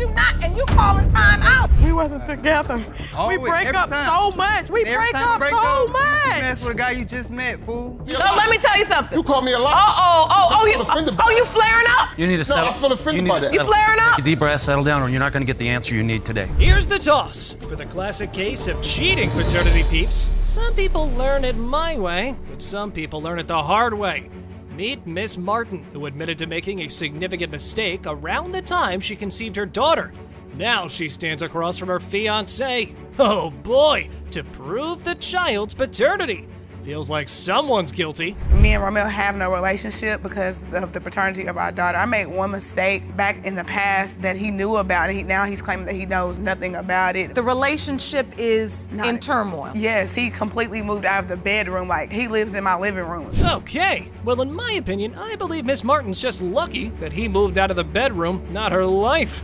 you not, and you calling time out. We wasn't together. We break up so much. We break up so much. You mess with a guy you just met, fool. No, let me tell you something. You called me a liar. You flaring up? You need to settle. No, I feel offended by that. You flaring up? Take a deep breath, settle down, or you're not going to get the answer you need today. Here's the toss. For the classic case of cheating, paternity peeps, some people learn it my way, but some people learn it the hard way. Meet Miss Martin, who admitted to making a significant mistake around the time she conceived her daughter. Now she stands across from her fiance. Oh boy, to prove the child's paternity. Feels like someone's guilty. Me and Romeo have no relationship because of the paternity of our daughter. I made one mistake back in the past that he knew about. Now he's claiming that he knows nothing about it. The relationship is in turmoil. Yes, he completely moved out of the bedroom. Like, he lives in my living room. Okay, well, in my opinion, I believe Miss Martin's just lucky that he moved out of the bedroom, not her life.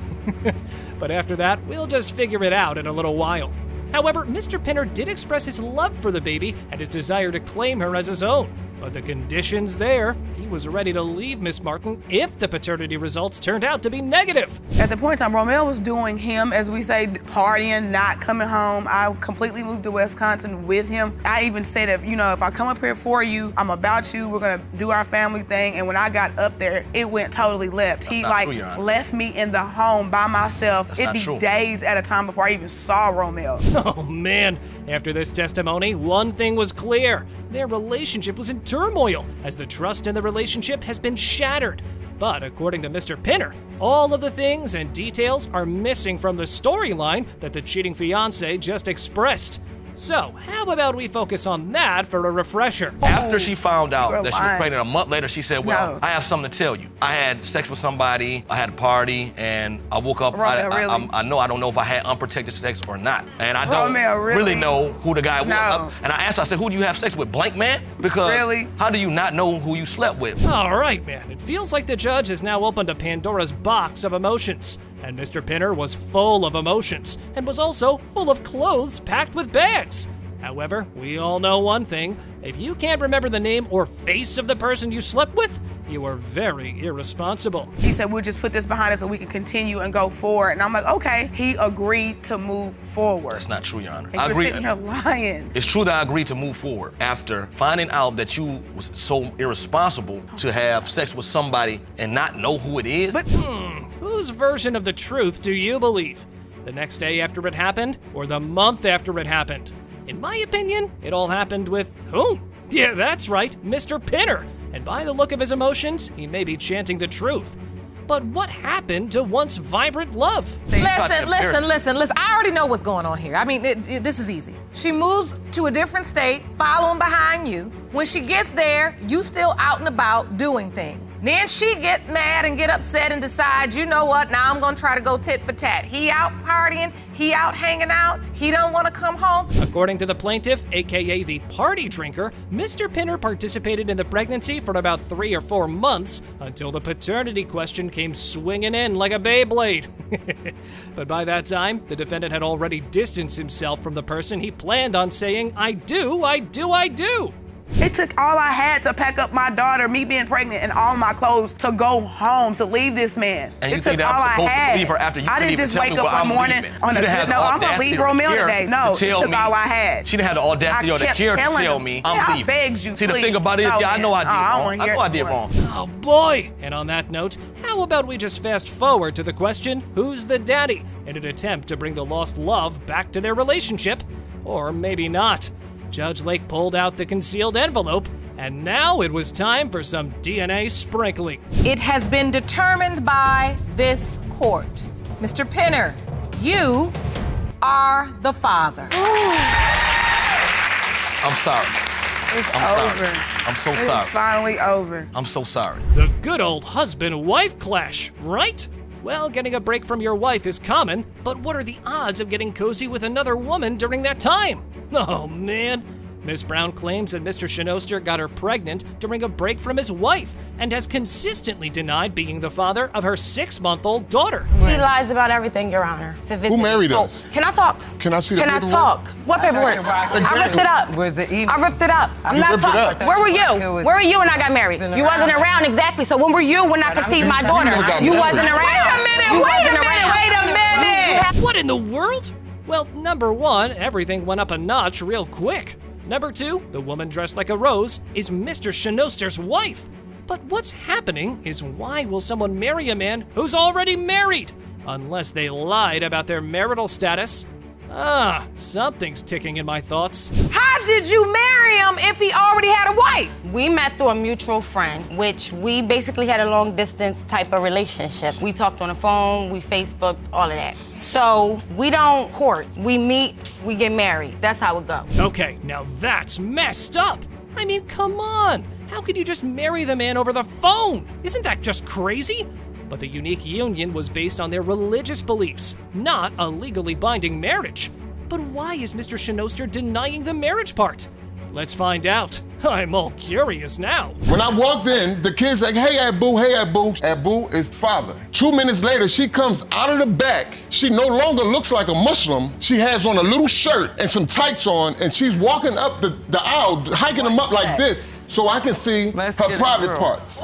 But after that, we'll just figure it out in a little while. However, Mr. Pinner did express his love for the baby and his desire to claim her as his own. But the conditions there, he was ready to leave Miss Martin if the paternity results turned out to be negative. At the point in time, Romeo was doing him, as we say, partying, not coming home. I completely moved to Wisconsin with him. I even said, if I come up here for you, I'm about you, we're gonna do our family thing. And when I got up there, it went totally left. He left me in the home by myself. It'd be days at a time before I even saw Romeo. Oh man, after this testimony, one thing was clear. Their relationship was in turmoil, as the trust in the relationship has been shattered. But according to Mr. Pinner, all of the things and details are missing from the storyline that the cheating fiancé just expressed. So, how about we focus on that for a refresher? After she found out that she was pregnant a month later, she said, well, I have something to tell you. I had sex with somebody, I had a party, and I woke up, I don't know if I had unprotected sex or not. And I don't really know who the guy was. And I asked her, I said, who do you have sex with, blank man? Because how do you not know who you slept with? All right, man, it feels like the judge has now opened a Pandora's box of emotions. And Mr. Pinner was full of emotions, and was also full of clothes packed with bags. However, we all know one thing. If you can't remember the name or face of the person you slept with, you are very irresponsible. He said, we'll just put this behind us so we can continue and go forward. And I'm like, okay. He agreed to move forward. That's not true, Your Honor. I agree. You're sitting here lying. It's true that I agreed to move forward after finding out that you was so irresponsible to have sex with somebody and not know who it is. But whose version of the truth do you believe? The next day after it happened, or the month after it happened? In my opinion, it all happened with whom? Yeah, that's right, Mr. Pinner. And by the look of his emotions, he may be chanting the truth. But what happened to once vibrant love? Listen. I already know what's going on here. I mean, this is easy. She moves to a different state, following behind you. When she gets there, you still out and about doing things. Then she get mad and get upset and decides, you know what, now I'm gonna try to go tit for tat. He out partying, he out hanging out, he don't wanna come home. According to the plaintiff, AKA the party drinker, Mr. Pinner participated in the pregnancy for about 3 or 4 months until the paternity question came swinging in like a Beyblade. But by that time, the defendant had already distanced himself from the person he planned on saying, I do. It took all I had to pack up my daughter, me being pregnant, and all my clothes to go home, to leave this man. And it took all I had. To leave her after you I didn't just wake up one morning on a good note. I'm gonna leave Romeo today. No, it took all I had. She didn't have the audacity or the care to tell me I'm leaving. I begged you, See, the thing about it is, I know I did wrong. Oh boy! And on that note, how about we just fast forward to the question, who's the daddy, in an attempt to bring the lost love back to their relationship? Or maybe not. Judge Lake pulled out the concealed envelope, and now it was time for some DNA sprinkling. It has been determined by this court. Mr. Pinner, you are the father. I'm sorry. It's over. I'm so sorry. It's finally over. I'm so sorry. The good old husband-wife clash, right? Well, getting a break from your wife is common, but what are the odds of getting cozy with another woman during that time? Oh, man. Miss Brown claims that Mr. Shinoster got her pregnant during a break from his wife and has consistently denied being the father of her 6-month-old daughter. He lies about everything, Your Honor. Who married us? Can I talk? Can I see the paperwork? Can I talk? What paperwork? Exactly. I ripped it up. Was it even? I ripped it up. I'm not talking. Where were you? Where were you when I got married? You wasn't around exactly. So when were you when I conceived my daughter? You wasn't around. Wait a minute. Wait a minute. What in the world? Well, number one, everything went up a notch real quick. Number two, the woman dressed like a rose is Mr. Shinoster's wife. But what's happening is, why will someone marry a man who's already married? Unless they lied about their marital status. Something's ticking in my thoughts. How did you marry him if he already had a wife? We met through a mutual friend, which we basically had a long distance type of relationship. We talked on the phone, we Facebooked, all of that. So we don't court. We meet, we get married. That's how it goes. Okay, now that's messed up. I mean, come on. How could you just marry the man over the phone? Isn't that just crazy? But the unique union was based on their religious beliefs, not a legally binding marriage. But why is Mr. Shinoster denying the marriage part? Let's find out. I'm all curious now. When I walked in, the kid's like, hey, Abu, hey, Abu. Abu is father. 2 minutes later, she comes out of the back. She no longer looks like a Muslim. She has on a little shirt and some tights on, and she's walking up the aisle, hiking them up like this, so I can see her private parts.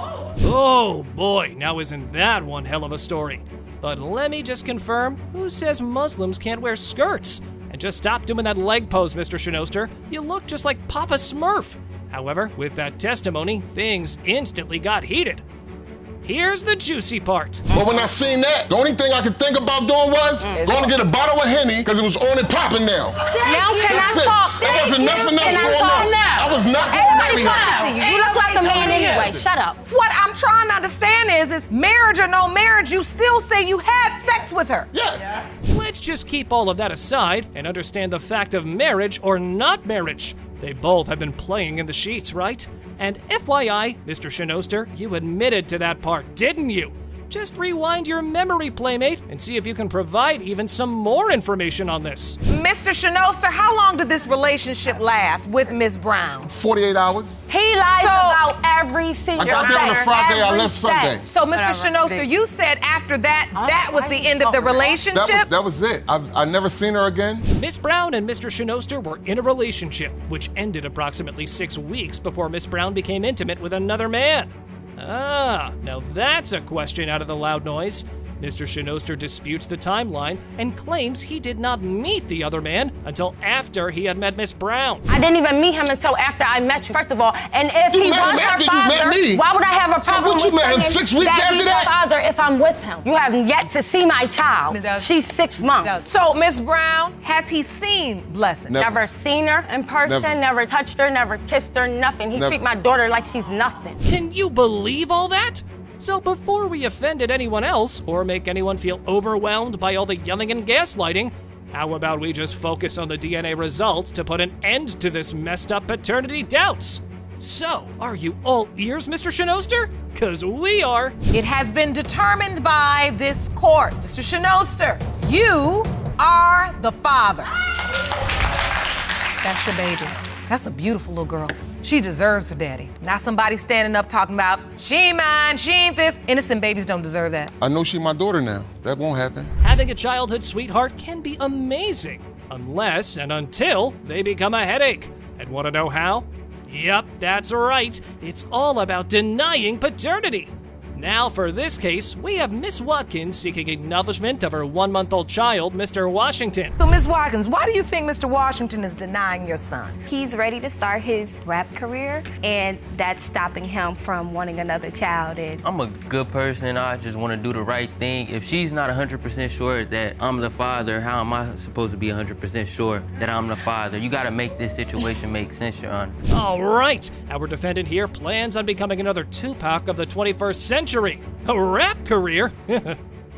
Oh boy, now isn't that one hell of a story. But let me just confirm, who says Muslims can't wear skirts? And just stop doing that leg pose, Mr. Shinoster. You look just like Papa Smurf. However, with that testimony, things instantly got heated. Here's the juicy part. But when I seen that, the only thing I could think about doing was going to get a bottle of Henny, because it was on and popping now. Now can I talk? There wasn't nothing else going on. I was not going to marry her. You look like a man anyway. Shut up. What I'm trying to understand is marriage or no marriage, you still say you had sex with her. Yes. Let's just keep all of that aside and understand the fact of marriage or not marriage. They both have been playing in the sheets, right? And FYI, Mr. Shinoster, you admitted to that part, didn't you? Just rewind your memory, Playmate, and see if you can provide even some more information on this. Mr. Shinoster, how long did this relationship last with Miss Brown? 48 hours. He lies about every single I got there on a Friday, I left Sunday. So, Mr. Shinoster, you said after that, that was the end of the relationship? That was it. I've never seen her again. Miss Brown and Mr. Shinoster were in a relationship, which ended approximately 6 weeks before Miss Brown became intimate with another man. Now that's a question out of the loud noise. Mr. Shinoster disputes the timeline and claims he did not meet the other man until after he had met Miss Brown. I didn't even meet him until after I met you, first of all. And if he was her father, why would I have a problem with saying that he's her father if I'm with him? You haven't yet to see my child. She's 6 months. So, Miss Brown, has he seen Blessing? Never seen her in person, never touched her, never kissed her, nothing. He treat my daughter like she's nothing. Can you believe all that? So before we offended anyone else or make anyone feel overwhelmed by all the yelling and gaslighting, how about we just focus on the DNA results to put an end to this messed up paternity doubts? So, are you all ears, Mr. Shinoster? 'Cause we are. It has been determined by this court. Mr. Shinoster, you are the father. That's your baby. That's a beautiful little girl. She deserves her daddy. Not somebody standing up talking about, she ain't mine, she ain't this. Innocent babies don't deserve that. I know she's my daughter now. That won't happen. Having a childhood sweetheart can be amazing, unless and until they become a headache. And want to know how? Yep, that's right. It's all about denying paternity. Now for this case, we have Miss Watkins seeking acknowledgement of her 1-month-old child, Mr. Washington. So, Miss Watkins, why do you think Mr. Washington is denying your son? He's ready to start his rap career, and that's stopping him from wanting another child. And I'm a good person. I just want to do the right thing. If she's not 100% sure that I'm the father, how am I supposed to be 100% sure that I'm the father? You got to make this situation make sense, Your Honor. All right, our defendant here plans on becoming another Tupac of the 21st century. A rap career?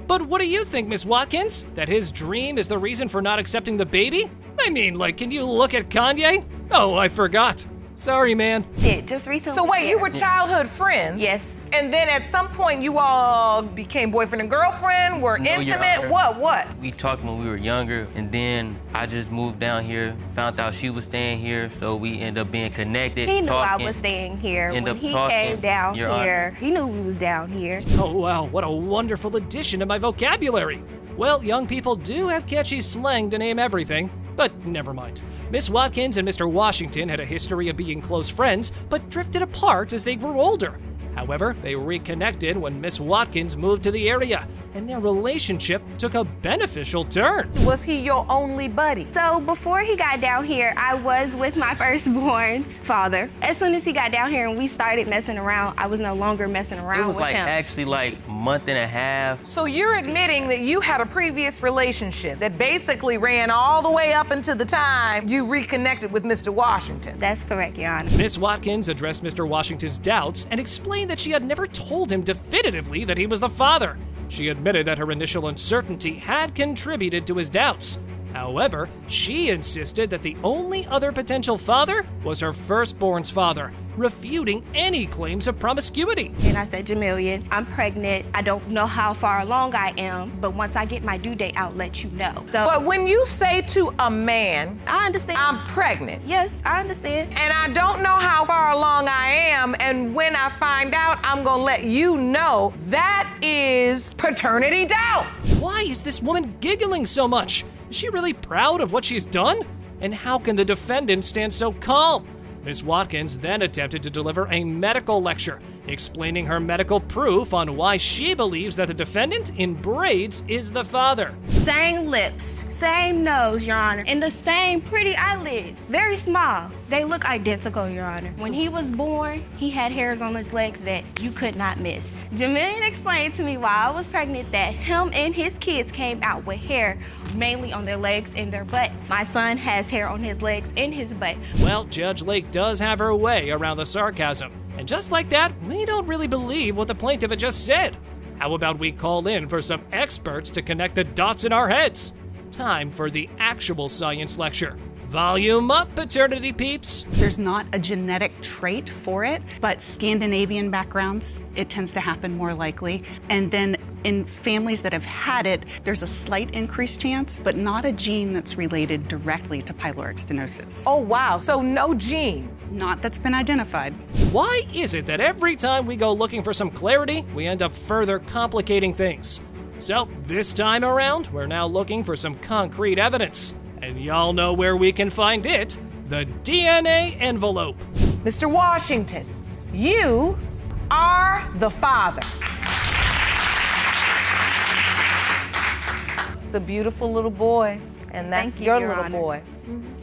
But what do you think, Miss Watkins? That his dream is the reason for not accepting the baby? I mean, like, can you look at Kanye? Oh, I forgot. Sorry, man. Yeah, just recently. So wait, you were childhood friends? Yes. And then at some point you all became boyfriend and girlfriend, were intimate? What? We talked when we were younger, and then I just moved down here, found out she was staying here, so we ended up being connected. He knew I was staying here. When he came down here, he knew we was down here. Oh, wow, what a wonderful addition to my vocabulary. Well, young people do have catchy slang to name everything, but never mind. Miss Watkins and Mr. Washington had a history of being close friends, but drifted apart as they grew older. However, they reconnected when Miss Watkins moved to the area, and their relationship took a beneficial turn. Was he your only buddy? So before he got down here, I was with my firstborn's father. As soon as he got down here and we started messing around, I was no longer messing around with him. It was like actually like month and a half. So you're admitting that you had a previous relationship that basically ran all the way up until the time you reconnected with Mr. Washington. That's correct, Your Honor. Miss Watkins addressed Mr. Washington's doubts and explained that she had never told him definitively that he was the father. She admitted that her initial uncertainty had contributed to his doubts. However, she insisted that the only other potential father was her firstborn's father, refuting any claims of promiscuity. And I said, Jamillian, I'm pregnant. I don't know how far along I am, but once I get my due date, I'll let you know. So, but when you say to a man, I understand. I'm pregnant. Yes, I understand. And I don't know how far along I am, and when I find out, I'm gonna let you know. That is paternity doubt. Why is this woman giggling so much? Is she really proud of what she's done? And how can the defendant stand so calm? Miss Watkins then attempted to deliver a medical lecture, explaining her medical proof on why she believes that the defendant in braids is the father. Same lips, same nose, Your Honor, and the same pretty eyelid. Very small. They look identical, Your Honor. When he was born, he had hairs on his legs that you could not miss. Jamillian explained to me while I was pregnant that him and his kids came out with hair mainly on their legs and their butt. My son has hair on his legs and his butt. Well, Judge Lake does have her way around the sarcasm. And just like that, we don't really believe what the plaintiff had just said. How about we call in for some experts to connect the dots in our heads? Time for the actual science lecture. Volume up, paternity peeps. There's not a genetic trait for it, but Scandinavian backgrounds, it tends to happen more likely. And then in families that have had it, there's a slight increased chance, but not a gene that's related directly to pyloric stenosis. Oh, wow. So no gene. Not that's been identified. Why is it that every time we go looking for some clarity, we end up further complicating things? So this time around, we're now looking for some concrete evidence. And y'all know where we can find it, the DNA envelope. Mr. Washington, you are the father. It's a beautiful little boy, and that's your little boy.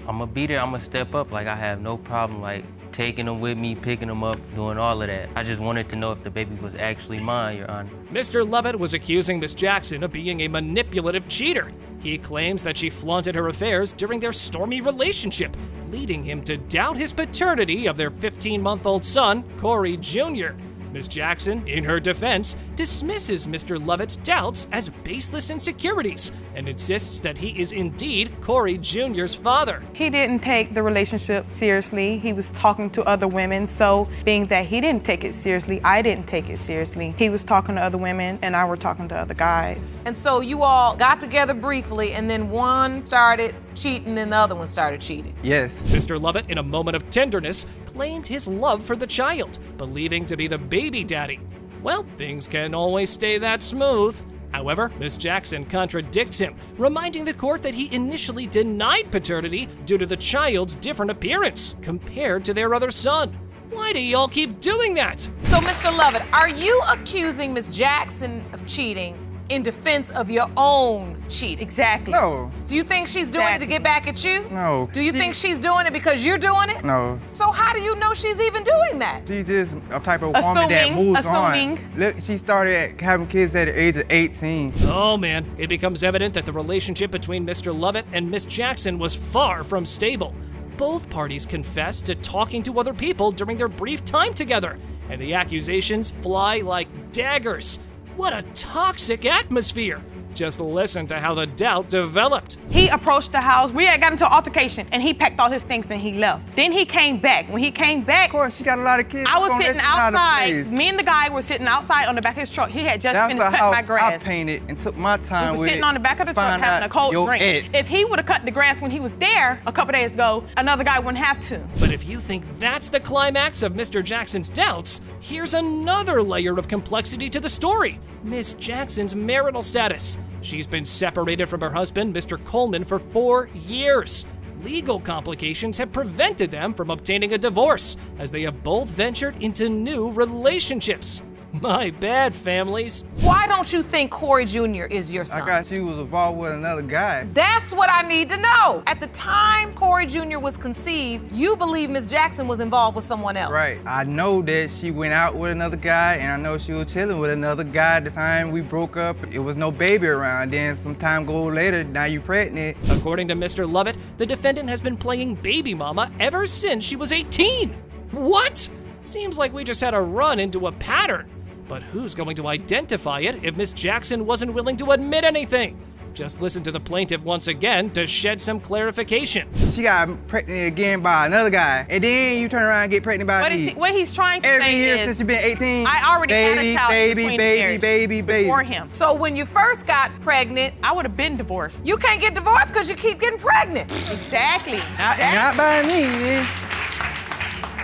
I'm gonna be there, I'm gonna step up. Like, I have no problem, like, taking him with me, picking him up, doing all of that. I just wanted to know if the baby was actually mine, Your Honor. Mr. Lovett was accusing Miss Jackson of being a manipulative cheater. He claims that she flaunted her affairs during their stormy relationship, leading him to doubt his paternity of their 15-month-old son, Corey Jr. Miss Jackson, in her defense, dismisses Mr. Lovett's doubts as baseless insecurities and insists that he is indeed Corey Jr.'s father. He didn't take the relationship seriously. He was talking to other women, so being that he didn't take it seriously, I didn't take it seriously. He was talking to other women and I were talking to other guys. And so you all got together briefly and then one started cheating and the other one started cheating. Yes. Mr. Lovett, in a moment of tenderness, claimed his love for the child, believing to be the baby daddy. Well, things can't always stay that smooth. However, Miss Jackson contradicts him, reminding the court that he initially denied paternity due to the child's different appearance compared to their other son. Why do y'all keep doing that? So, Mr. Lovett, are you accusing Miss Jackson of cheating in defense of your own cheating? Exactly. No. Do you think she's doing it to get back at you? No. Do you think she's doing it because you're doing it? No. So how do you know she's even doing that? She's just a type of woman that moves on. Look, she started having kids at the age of 18. Oh man, it becomes evident that the relationship between Mr. Lovett and Miss Jackson was far from stable. Both parties confessed to talking to other people during their brief time together, and the accusations fly like daggers. What a toxic atmosphere! Just listen to how the doubt developed. He approached the house. We had got into an altercation, and he packed all his things and he left. Then he came back. When he came back, of course, she got a lot of kids. I was sitting outside. Me and the guy were sitting outside on the back of his truck. He had just finished cutting my grass. I painted and took my time with it. We were sitting on the back of the truck having a cold drink. If he would have cut the grass when he was there a couple days ago, another guy wouldn't have to. But if you think that's the climax of Mr. Jackson's doubts, here's another layer of complexity to the story: Miss Jackson's marital status. She's been separated from her husband, Mr. Coleman, for 4 years. Legal complications have prevented them from obtaining a divorce, as they have both ventured into new relationships. My bad, families. Why don't you think Corey Jr. is your son? I got you was involved with another guy. That's what I need to know. At the time Corey Jr. was conceived, you believe Miss Jackson was involved with someone else. Right. I know that she went out with another guy, and I know she was chilling with another guy at the time we broke up. It was no baby around. Then some time go later, now you pregnant. According to Mr. Lovett, the defendant has been playing baby mama ever since she was 18. What? Seems like we just had a run into a pattern. But who's going to identify it if Miss Jackson wasn't willing to admit anything? Just listen to the plaintiff once again to shed some clarification. She got pregnant again by another guy, and then you turn around and get pregnant by me. What he's trying to Every say year is, since you've been 18, I already had a child baby before him. So when you first got pregnant, I would have been divorced. You can't get divorced because you keep getting pregnant. Exactly. Not by me, man.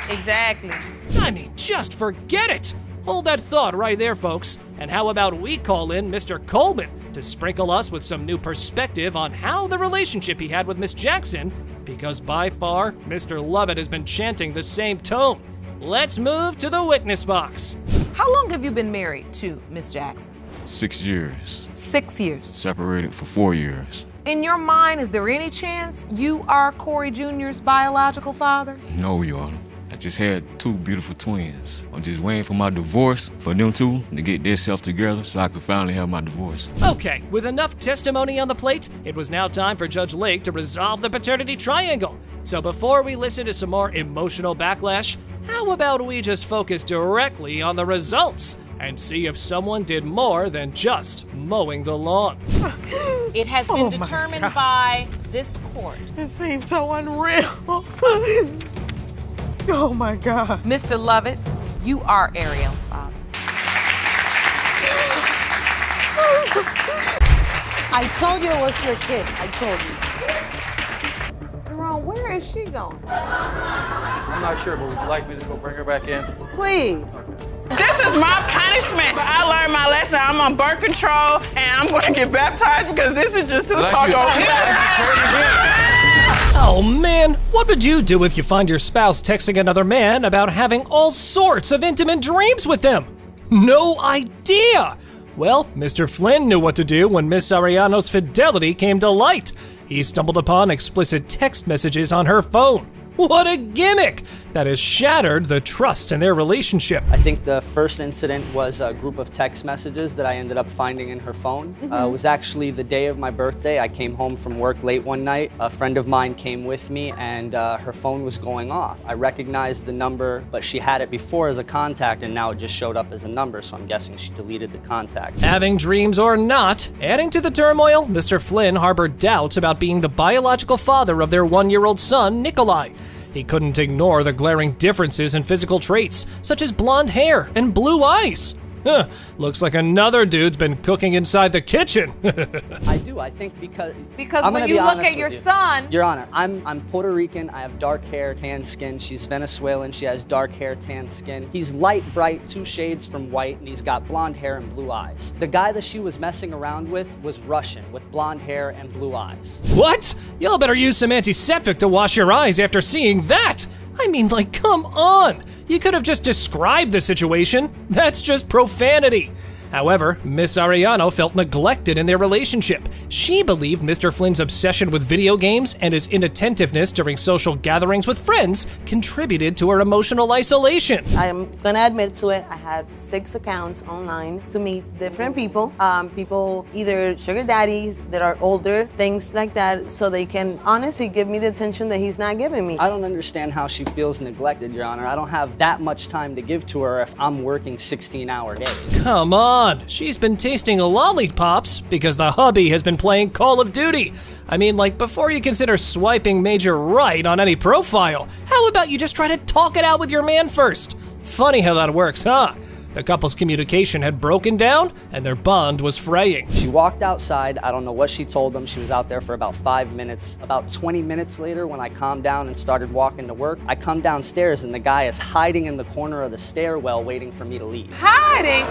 Exactly. I mean, just forget it. Hold that thought right there, folks. And how about we call in Mr. Coleman to sprinkle us with some new perspective on how the relationship he had with Miss Jackson, because by far, Mr. Lovett has been chanting the same tone. Let's move to the witness box. How long have you been married to Miss Jackson? 6 years. 6 years. Separated for 4 years. In your mind, is there any chance you are Corey Jr.'s biological father? No, Your Honor. I just had 2 beautiful twins. I'm just waiting for my divorce, for them two to get themselves together so I could finally have my divorce. Okay, with enough testimony on the plate, it was now time for Judge Lake to resolve the paternity triangle. So before we listen to some more emotional backlash, how about we just focus directly on the results and see if someone did more than just mowing the lawn. It has been determined by this court. It seems so unreal. Oh my God. Mr. Lovett, you are Ariel's father. I told you it was your kid. I told you. Jerome, where is she going? I'm not sure, but would you like me to go bring her back in? Please. This is my punishment. But I learned my lesson. I'm on birth control, and I'm going to get baptized because this is just too far. Oh man, what would you do if you find your spouse texting another man about having all sorts of intimate dreams with them? No idea! Well, Mr. Flynn knew what to do when Miss Ariano's fidelity came to light. He stumbled upon explicit text messages on her phone. What a gimmick! That has shattered the trust in their relationship. I think the first incident was a group of text messages that I ended up finding in her phone. It was actually the day of my birthday. I came home from work late one night. A friend of mine came with me and her phone was going off. I recognized the number, but she had it before as a contact and now it just showed up as a number, so I'm guessing she deleted the contact. Having dreams or not, adding to the turmoil, Mr. Flynn harbored doubts about being the biological father of their 1-year-old son, Nikolai. He couldn't ignore the glaring differences in physical traits, such as blonde hair and blue eyes. Looks like another dude's been cooking inside the kitchen. I do, I think because when you look at your son... Your Honor, I'm Puerto Rican, I have dark hair, tan skin. She's Venezuelan, she has dark hair, tan skin. He's light, bright, 2 shades from white, and he's got blonde hair and blue eyes. The guy that she was messing around with was Russian, with blonde hair and blue eyes. What? Y'all better use some antiseptic to wash your eyes after seeing that! I mean, like, come on! You could have just described the situation. That's just profanity. However, Miss Ariano felt neglected in their relationship. She believed Mr. Flynn's obsession with video games and his inattentiveness during social gatherings with friends contributed to her emotional isolation. I'm gonna admit to it, I had 6 accounts online to meet different people. People, either sugar daddies that are older, things like that, so they can honestly give me the attention that he's not giving me. I don't understand how she feels neglected, Your Honor. I don't have that much time to give to her if I'm working 16-hour days. Come on. She's been tasting lollipops because the hubby has been playing Call of Duty. I mean, like, before you consider swiping major right on any profile, how about you just try to talk it out with your man first? Funny how that works, huh? The couple's communication had broken down and their bond was fraying. She walked outside. I don't know what she told them. She was out there for about 5 minutes. About 20 minutes later, when I calmed down and started walking to work, I come downstairs and the guy is hiding in the corner of the stairwell waiting for me to leave. Hiding?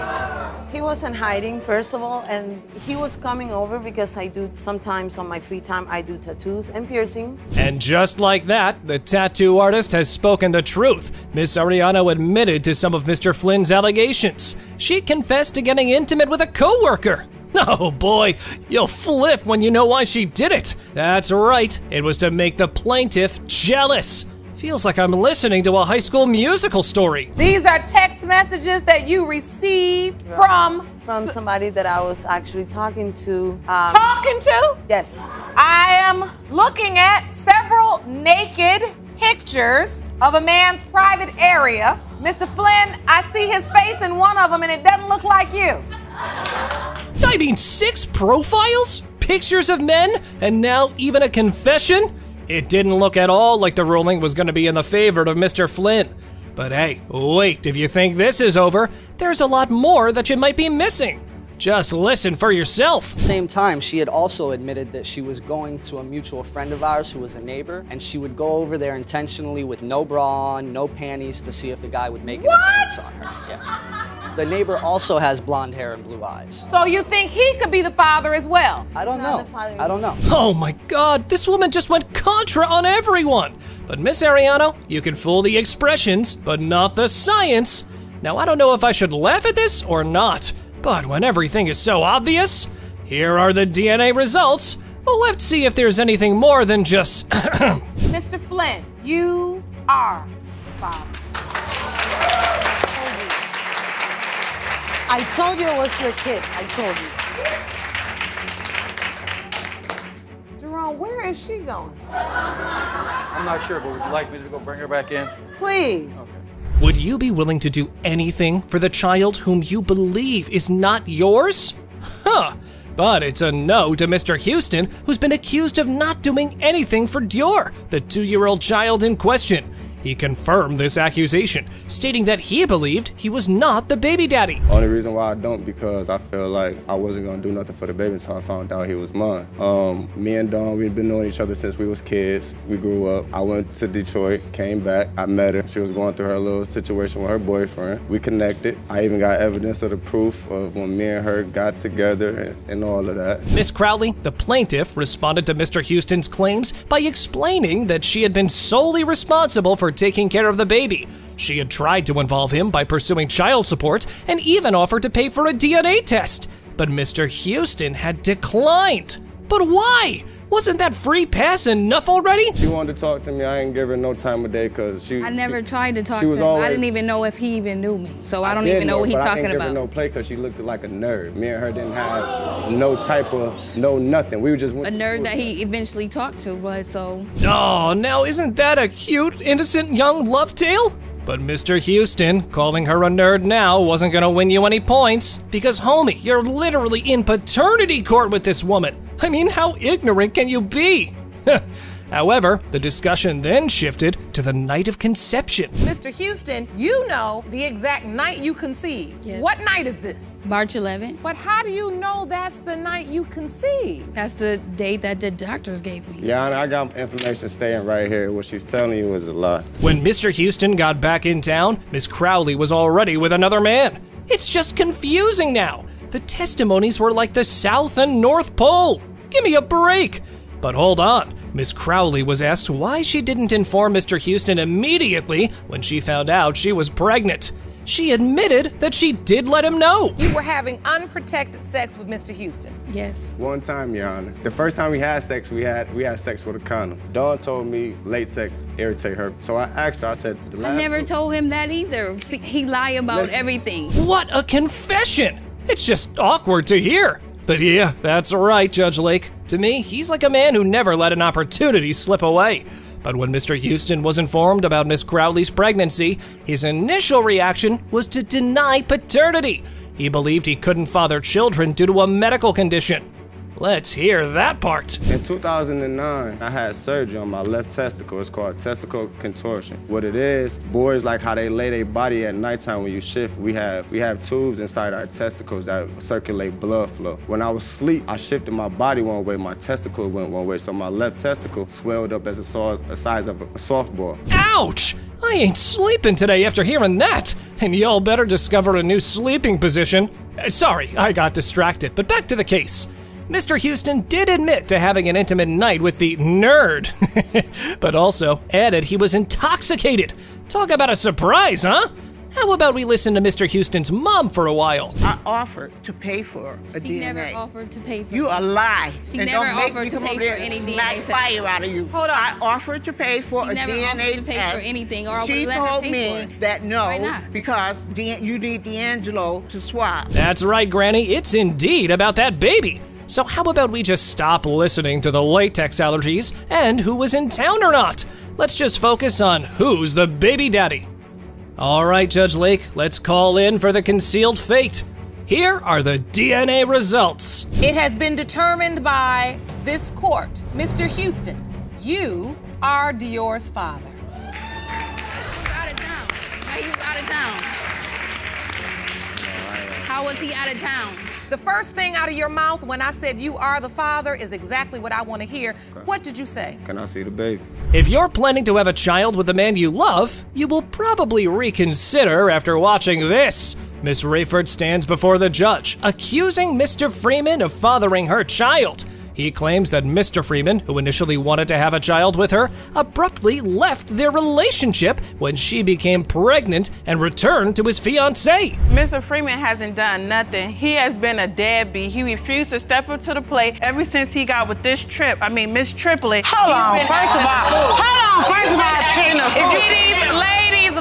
He wasn't hiding, first of all, and he was coming over because I do sometimes on my free time, I do tattoos and piercings. And just like that, the tattoo artist has spoken the truth. Miss Ariano admitted to some of Mr. Flynn's allegations. allegations. She confessed to getting intimate with a coworker. Oh boy, you'll flip when you know why she did it. That's right, it was to make the plaintiff jealous. Feels like I'm listening to a High School Musical story. These are text messages that you received from somebody that I was actually talking to. Talking to? Yes. I am looking at several naked pictures of a man's private area. Mr. Flynn, I see his face in one of them and it doesn't look like you. I mean, 6 profiles? Pictures of men? And now even a confession? It didn't look at all like the ruling was going to be in the favor of Mr. Flynn. But hey, wait, if you think this is over, there's a lot more that you might be missing. Just listen for yourself. At the same time, she had also admitted that she was going to a mutual friend of ours who was a neighbor, and she would go over there intentionally with no bra on, no panties to see if the guy would make an advance on her. Yeah. The neighbor also has blonde hair and blue eyes. So you think he could be the father as well? I don't know. I don't know. Oh my God, this woman just went contra on everyone. But Miss Ariano, you can fool the expressions, but not the science. Now I don't know if I should laugh at this or not, but when everything is so obvious, here are the DNA results. Well, let's see if there's anything more than just Mr. Flynn, you are the father. I told you it was your kid. I told you. Jerome, where is she going? I'm not sure, but would you like me to go bring her back in? Please. Okay. Would you be willing to do anything for the child whom you believe is not yours? Huh. But it's a no to Mr. Houston, who's been accused of not doing anything for Dior, the 2-year-old child in question. He confirmed this accusation, stating that he believed he was not the baby daddy. Only reason why I don't, because I feel like I wasn't gonna do nothing for the baby until I found out he was mine. Me and Dawn, we've been knowing each other since we was kids. We grew up. I went to Detroit, came back, I met her. She was going through her little situation with her boyfriend. We connected. I even got evidence of the proof of when me and her got together and all of that. Miss Crowley, the plaintiff, responded to Mr. Houston's claims by explaining that she had been solely responsible for taking care of the baby. She had tried to involve him by pursuing child support and even offered to pay for a DNA test. But Mr. Houston had declined. But why? Wasn't that free pass enough already? She wanted to talk to me. I didn't give her no time of day because I never tried to talk to him. I didn't even know if he even knew me. So I don't even know what he's talking about. I didn't give her no play because she looked like a nerd. Me and her didn't have no type of, no nothing. We were just... A nerd that he eventually talked to, but so... Oh, now isn't that a cute, innocent young love tale? But Mr. Houston, calling her a nerd now wasn't gonna win you any points, because homie, you're literally in paternity court with this woman. I mean, how ignorant can you be? However, the discussion then shifted to the night of conception. Mr. Houston, you know the exact night you conceived. Yes. What night is this? March 11th. But how do you know that's the night you conceived? That's the date that the doctors gave me. Yeah, I got information staying right here. What she's telling you is a lie. When Mr. Houston got back in town, Miss Crowley was already with another man. It's just confusing now. The testimonies were like the South and North Pole. Give me a break. But hold on. Miss Crowley was asked why she didn't inform Mr. Houston immediately when she found out she was pregnant. She admitted that she did let him know. You were having unprotected sex with Mr. Houston? Yes. One time, Your Honor. The first time we had sex, we had sex with a condom. Dawn told me late sex irritate her. So I asked her, I said, I never told him that either. He lied about everything. What a confession! It's just awkward to hear. But yeah, that's right, Judge Lake. To me, he's like a man who never let an opportunity slip away. But when Mr. Houston was informed about Miss Crowley's pregnancy, his initial reaction was to deny paternity. He believed he couldn't father children due to a medical condition. Let's hear that part. In 2009, I had surgery on my left testicle. It's called testicle contortion. What it is, boys like how they lay their body at nighttime when you shift. We have tubes inside our testicles that circulate blood flow. When I was asleep, I shifted my body one way, my testicle went one way, so my left testicle swelled up as the size of a softball. Ouch! I ain't sleeping today after hearing that. And y'all better discover a new sleeping position. Sorry, I got distracted, but back to the case. Mr. Houston did admit to having an intimate night with the nerd, but also added he was intoxicated. Talk about a surprise, huh? How about we listen to Mr. Houston's mom for a while? I offered to pay for a DNA. She never offered to pay for You a lie. She And never don't make offered me to come pay over there for and any smack DNA test. fire out of you. Hold on. I offered to pay for She a never DNA offered to pay test. for anything, or I She would've let her told pay me for it. that no, Why not? because you need D'Angelo to swap. That's right, Granny. It's indeed about that baby. So how about we just stop listening to the latex allergies and who was in town or not? Let's just focus on who's the baby daddy. All right, Judge Lake, let's call in for the concealed fate. Here are the DNA results. It has been determined by this court. Mr. Houston, you are Dior's father. Out of town. He was out of town. How was he out of town? The first thing out of your mouth when I said you are the father is exactly what I want to hear. What did you say? Can I see the baby? If you're planning to have a child with the man you love, you will probably reconsider after watching this. Miss Rayford stands before the judge, accusing Mr. Freeman of fathering her child. He claims that Mr. Freeman, who initially wanted to have a child with her, abruptly left their relationship when she became pregnant and returned to his fiancée. Mr. Freeman hasn't done nothing. He has been a deadbeat. He refused to step up to the plate ever since he got with this Miss Triplet. Hold on, first of all,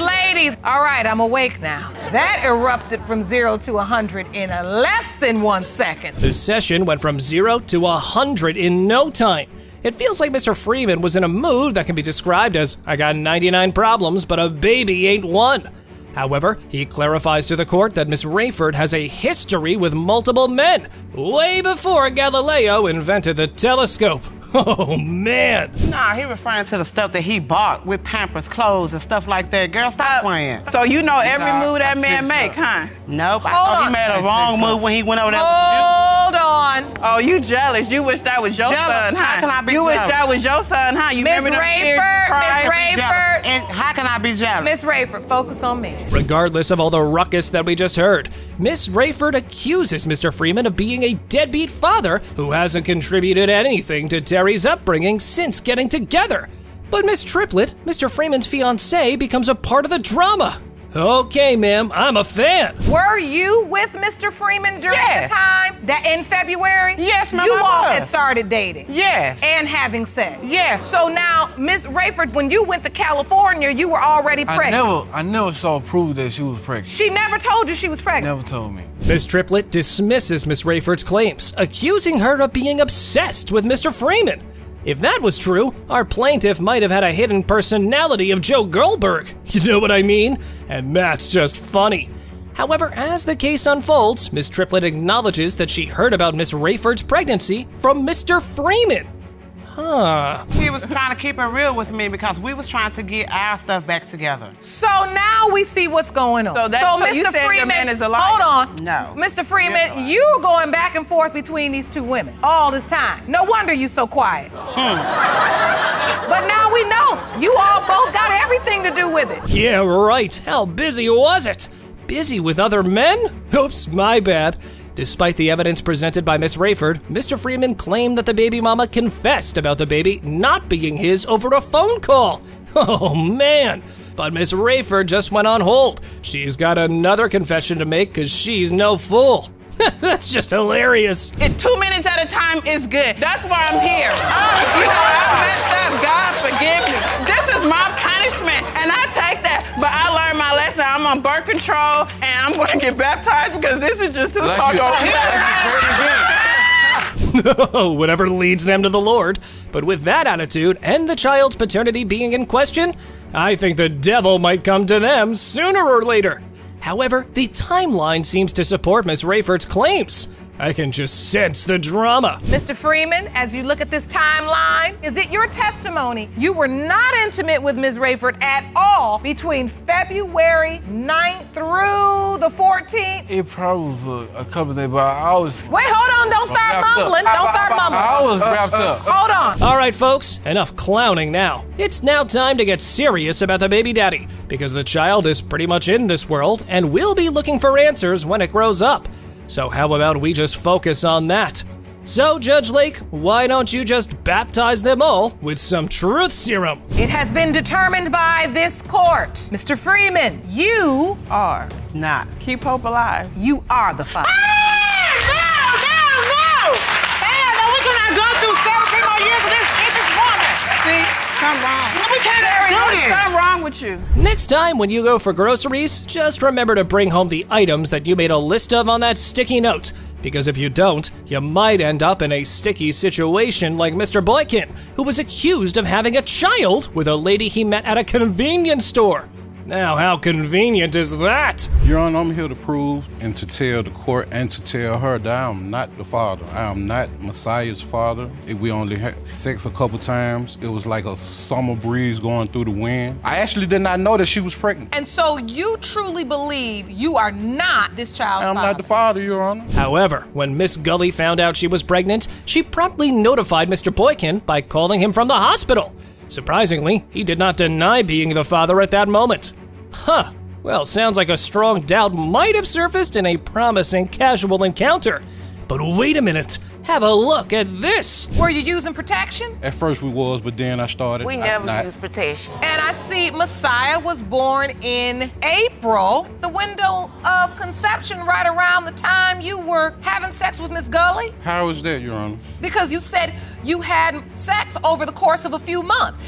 ladies, all right, I'm awake now. That erupted from 0 to 100 in less than 1 second. The session went from 0 to 100 in no time. It feels like Mr. Freeman was in a mood that can be described as, I got 99 problems, but a baby ain't one. However, he clarifies to the court that Miss Rayford has a history with multiple men, way before Galileo invented the telescope. Oh, man. Nah, he referring to the stuff that he bought with Pampers, clothes, and stuff like that. Girl, stop playing. So you know every move that man make, huh? Nope, I thought he made a wrong move when he went over there Hold on. Oh, you jealous. You wish that was your son, huh? How can I be you jealous? wish that was your son, huh? You Miss remember them tears you cried? Rayford. And how can I be jealous? Miss Rayford, focus on me. Regardless of all the ruckus that we just heard, Miss Rayford accuses Mr. Freeman of being a deadbeat father who hasn't contributed anything to Terry's upbringing since getting together. But Miss Triplet, Mr. Freeman's fiancée, becomes a part of the drama. Okay, ma'am, I'm a fan. Were you with Mr. Freeman during the time that in February? Yes, ma'am. You all had started dating. Yes. And having sex. Yes. So now, Miss Rayford, when you went to California, you were already pregnant. I never saw proof that she was pregnant. She never told you she was pregnant. Never told me. Miss Triplet dismisses Miss Rayford's claims, accusing her of being obsessed with Mr. Freeman. If that was true, our plaintiff might have had a hidden personality of Joe Goldberg. You know what I mean? And that's just funny. However, as the case unfolds, Miss Triplet acknowledges that she heard about Miss Rayford's pregnancy from Mr. Freeman. Huh. He was trying to keep it real with me because we was trying to get our stuff back together. So now we see what's going on. So you Mr. said Freeman, your man is a liar. hold on. No. Mr. Freeman, you were going back and forth between these two women all this time. No wonder you so quiet. But now we know you all both got everything to do with it. Yeah, right. How busy was it? Busy with other men? Oops, my bad. Despite the evidence presented by Miss Rayford, Mr. Freeman claimed that the baby mama confessed about the baby not being his over a phone call. Oh, man. But Miss Rayford just went on hold. She's got another confession to make because she's no fool. That's just hilarious. 2 minutes at a time is good. That's why I'm here. I messed up. God forgive me. This is my punishment, and I take that. But I learned my lesson. I'm on birth control, and I'm going to get baptized because this is just too hard. Whatever leads them to the Lord. But with that attitude and the child's paternity being in question, I think the devil might come to them sooner or later. However, the timeline seems to support Miss Rayford's claims. I can just sense the drama. Mr. Freeman, as you look at this timeline, is it your testimony you were not intimate with Ms. Rayford at all between February 9th through the 14th? It probably was a couple of days, but I was... Wait, hold on, don't start mumbling. Don't start mumbling. I was wrapped up. Hold on. All right, folks, enough clowning now. It's now time to get serious about the baby daddy, because the child is pretty much in this world and will be looking for answers when it grows up. So how about we just focus on that? So, Judge Lake, why don't you just baptize them all with some truth serum? It has been determined by this court. Mr. Freeman, you Are not. Keep hope alive. You are the father. No! Hell, we cannot go through 17 more years of this woman. See? Something wrong. We can't do this. Something wrong with you. Next time when you go for groceries, just remember to bring home the items that you made a list of on that sticky note. Because if you don't, you might end up in a sticky situation like Mr. Boykin, who was accused of having a child with a lady he met at a convenience store. Now, how convenient is that? Your Honor, I'm here to prove and to tell the court and to tell her that I am not the father. I am not Messiah's father. We only had sex a couple times. It was like a summer breeze going through the wind. I actually did not know that she was pregnant. And so you truly believe you are not this child's father? I'm not the father, Your Honor. However, when Miss Gully found out she was pregnant, she promptly notified Mr. Boykin by calling him from the hospital. Surprisingly, he did not deny being the father at that moment. Huh. Well, sounds like a strong doubt might have surfaced in a promising casual encounter. But wait a minute. Have a look at this. Were you using protection? At first we was, but then I started. We never use protection. And I see Messiah was born in April, the window of conception right around the time you were having sex with Miss Gully. How is that, Your Honor? Because you said you had sex over the course of a few months.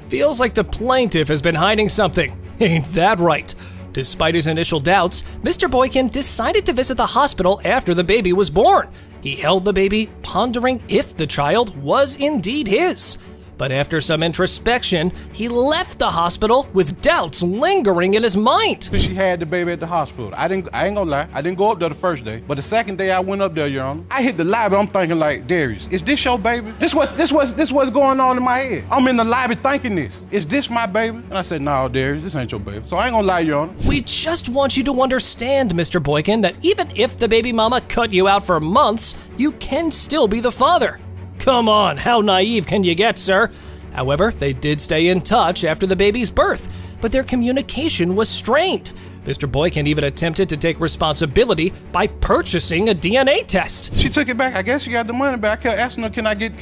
Feels like the plaintiff has been hiding something. Ain't that right? Despite his initial doubts, Mr. Boykin decided to visit the hospital after the baby was born. He held the baby, pondering if the child was indeed his. But after some introspection, he left the hospital with doubts lingering in his mind. She had the baby at the hospital. I ain't gonna lie, I didn't go up there the first day, but the second day I went up there, Your Honor, I hit the lobby. I'm thinking like, Darius, is this your baby? This what's going on in my head. I'm in the lobby thinking this. Is this my baby? And I said, no, Darius, this ain't your baby. So I ain't gonna lie, Your Honor. We just want you to understand, Mr. Boykin, that even if the baby mama cut you out for months, you can still be the father. Come on, how naive can you get, sir? However, they did stay in touch after the baby's birth, but their communication was strained. Mr. Boykin even attempted to take responsibility by purchasing a DNA test. She took it back. I guess she got the money back. I kept asking her, can I get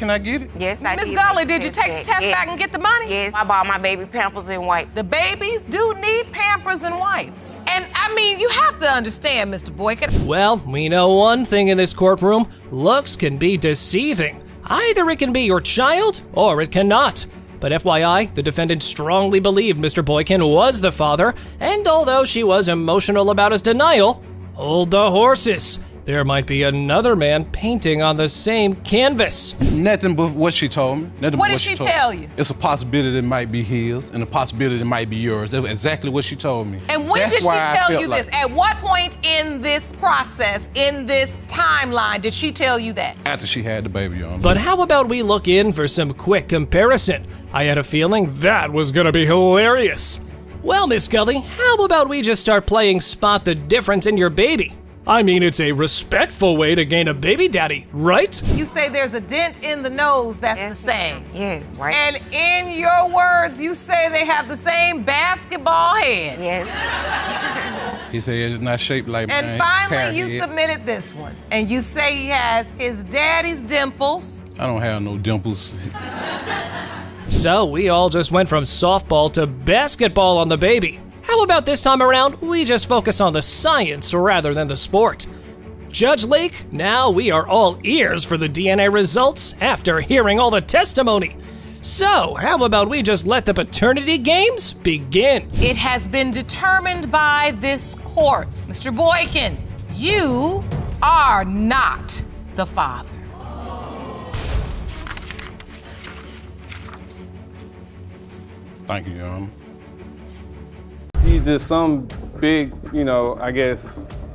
it? Yes, I Miss did. Gully, did you take the test back and get the money? Yes, I bought my baby Pampers and wipes. The babies do need Pampers and wipes. And I mean, you have to understand, Mr. Boykin. Well, we know one thing in this courtroom. Looks can be deceiving. Either it can be your child or it cannot. But FYI, the defendant strongly believed Mr. Boykin was the father, and although she was emotional about his denial, hold the horses. There might be another man painting on the same canvas. Nothing but what she told me. What did she tell you? It's a possibility it might be his, and a possibility it might be yours. That's exactly what she told me. And when did she tell you this? At what point in this process, in this timeline, did she tell you that? After she had the baby on. But how about we look in for some quick comparison? I had a feeling that was gonna be hilarious. Well, Miss Gully, how about we just start playing Spot the Difference in Your Baby? I mean, it's a respectful way to gain a baby daddy, right? You say there's a dent in the nose, that's the same. Yes, right. And in your words, you say they have the same basketball head. Yes. He said it's not shaped like mine. And finally, you submitted this one. And you say he has his daddy's dimples. I don't have no dimples. So we all just went from softball to basketball on the baby. How about this time around, we just focus on the science rather than the sport? Judge Lake, now we are all ears for the DNA results after hearing all the testimony. So, how about we just let the paternity games begin? It has been determined by this court. Mr. Boykin, you are not the father. Thank you, Your Honor. He's just some big, I guess,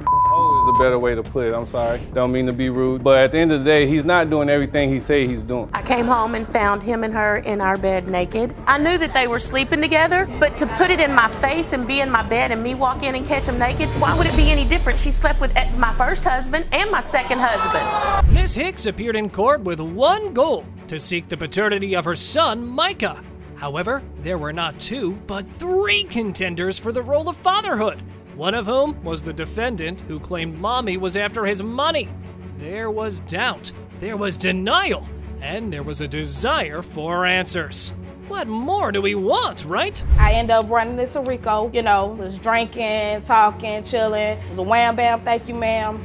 hoe is a better way to put it. I'm sorry. Don't mean to be rude. But at the end of the day, he's not doing everything he say he's doing. I came home and found him and her in our bed naked. I knew that they were sleeping together, but to put it in my face and be in my bed and me walk in and catch them naked, why would it be any different? She slept with my first husband and my second husband. Ms. Hicks appeared in court with one goal, to seek the paternity of her son, Micah. However, there were not 2, but 3 contenders for the role of fatherhood, one of whom was the defendant who claimed mommy was after his money. There was doubt. There was denial, and there was a desire for answers. What more do we want, right? I ended up running into Rico, was drinking, talking, chilling. It was a wham bam, thank you ma'am,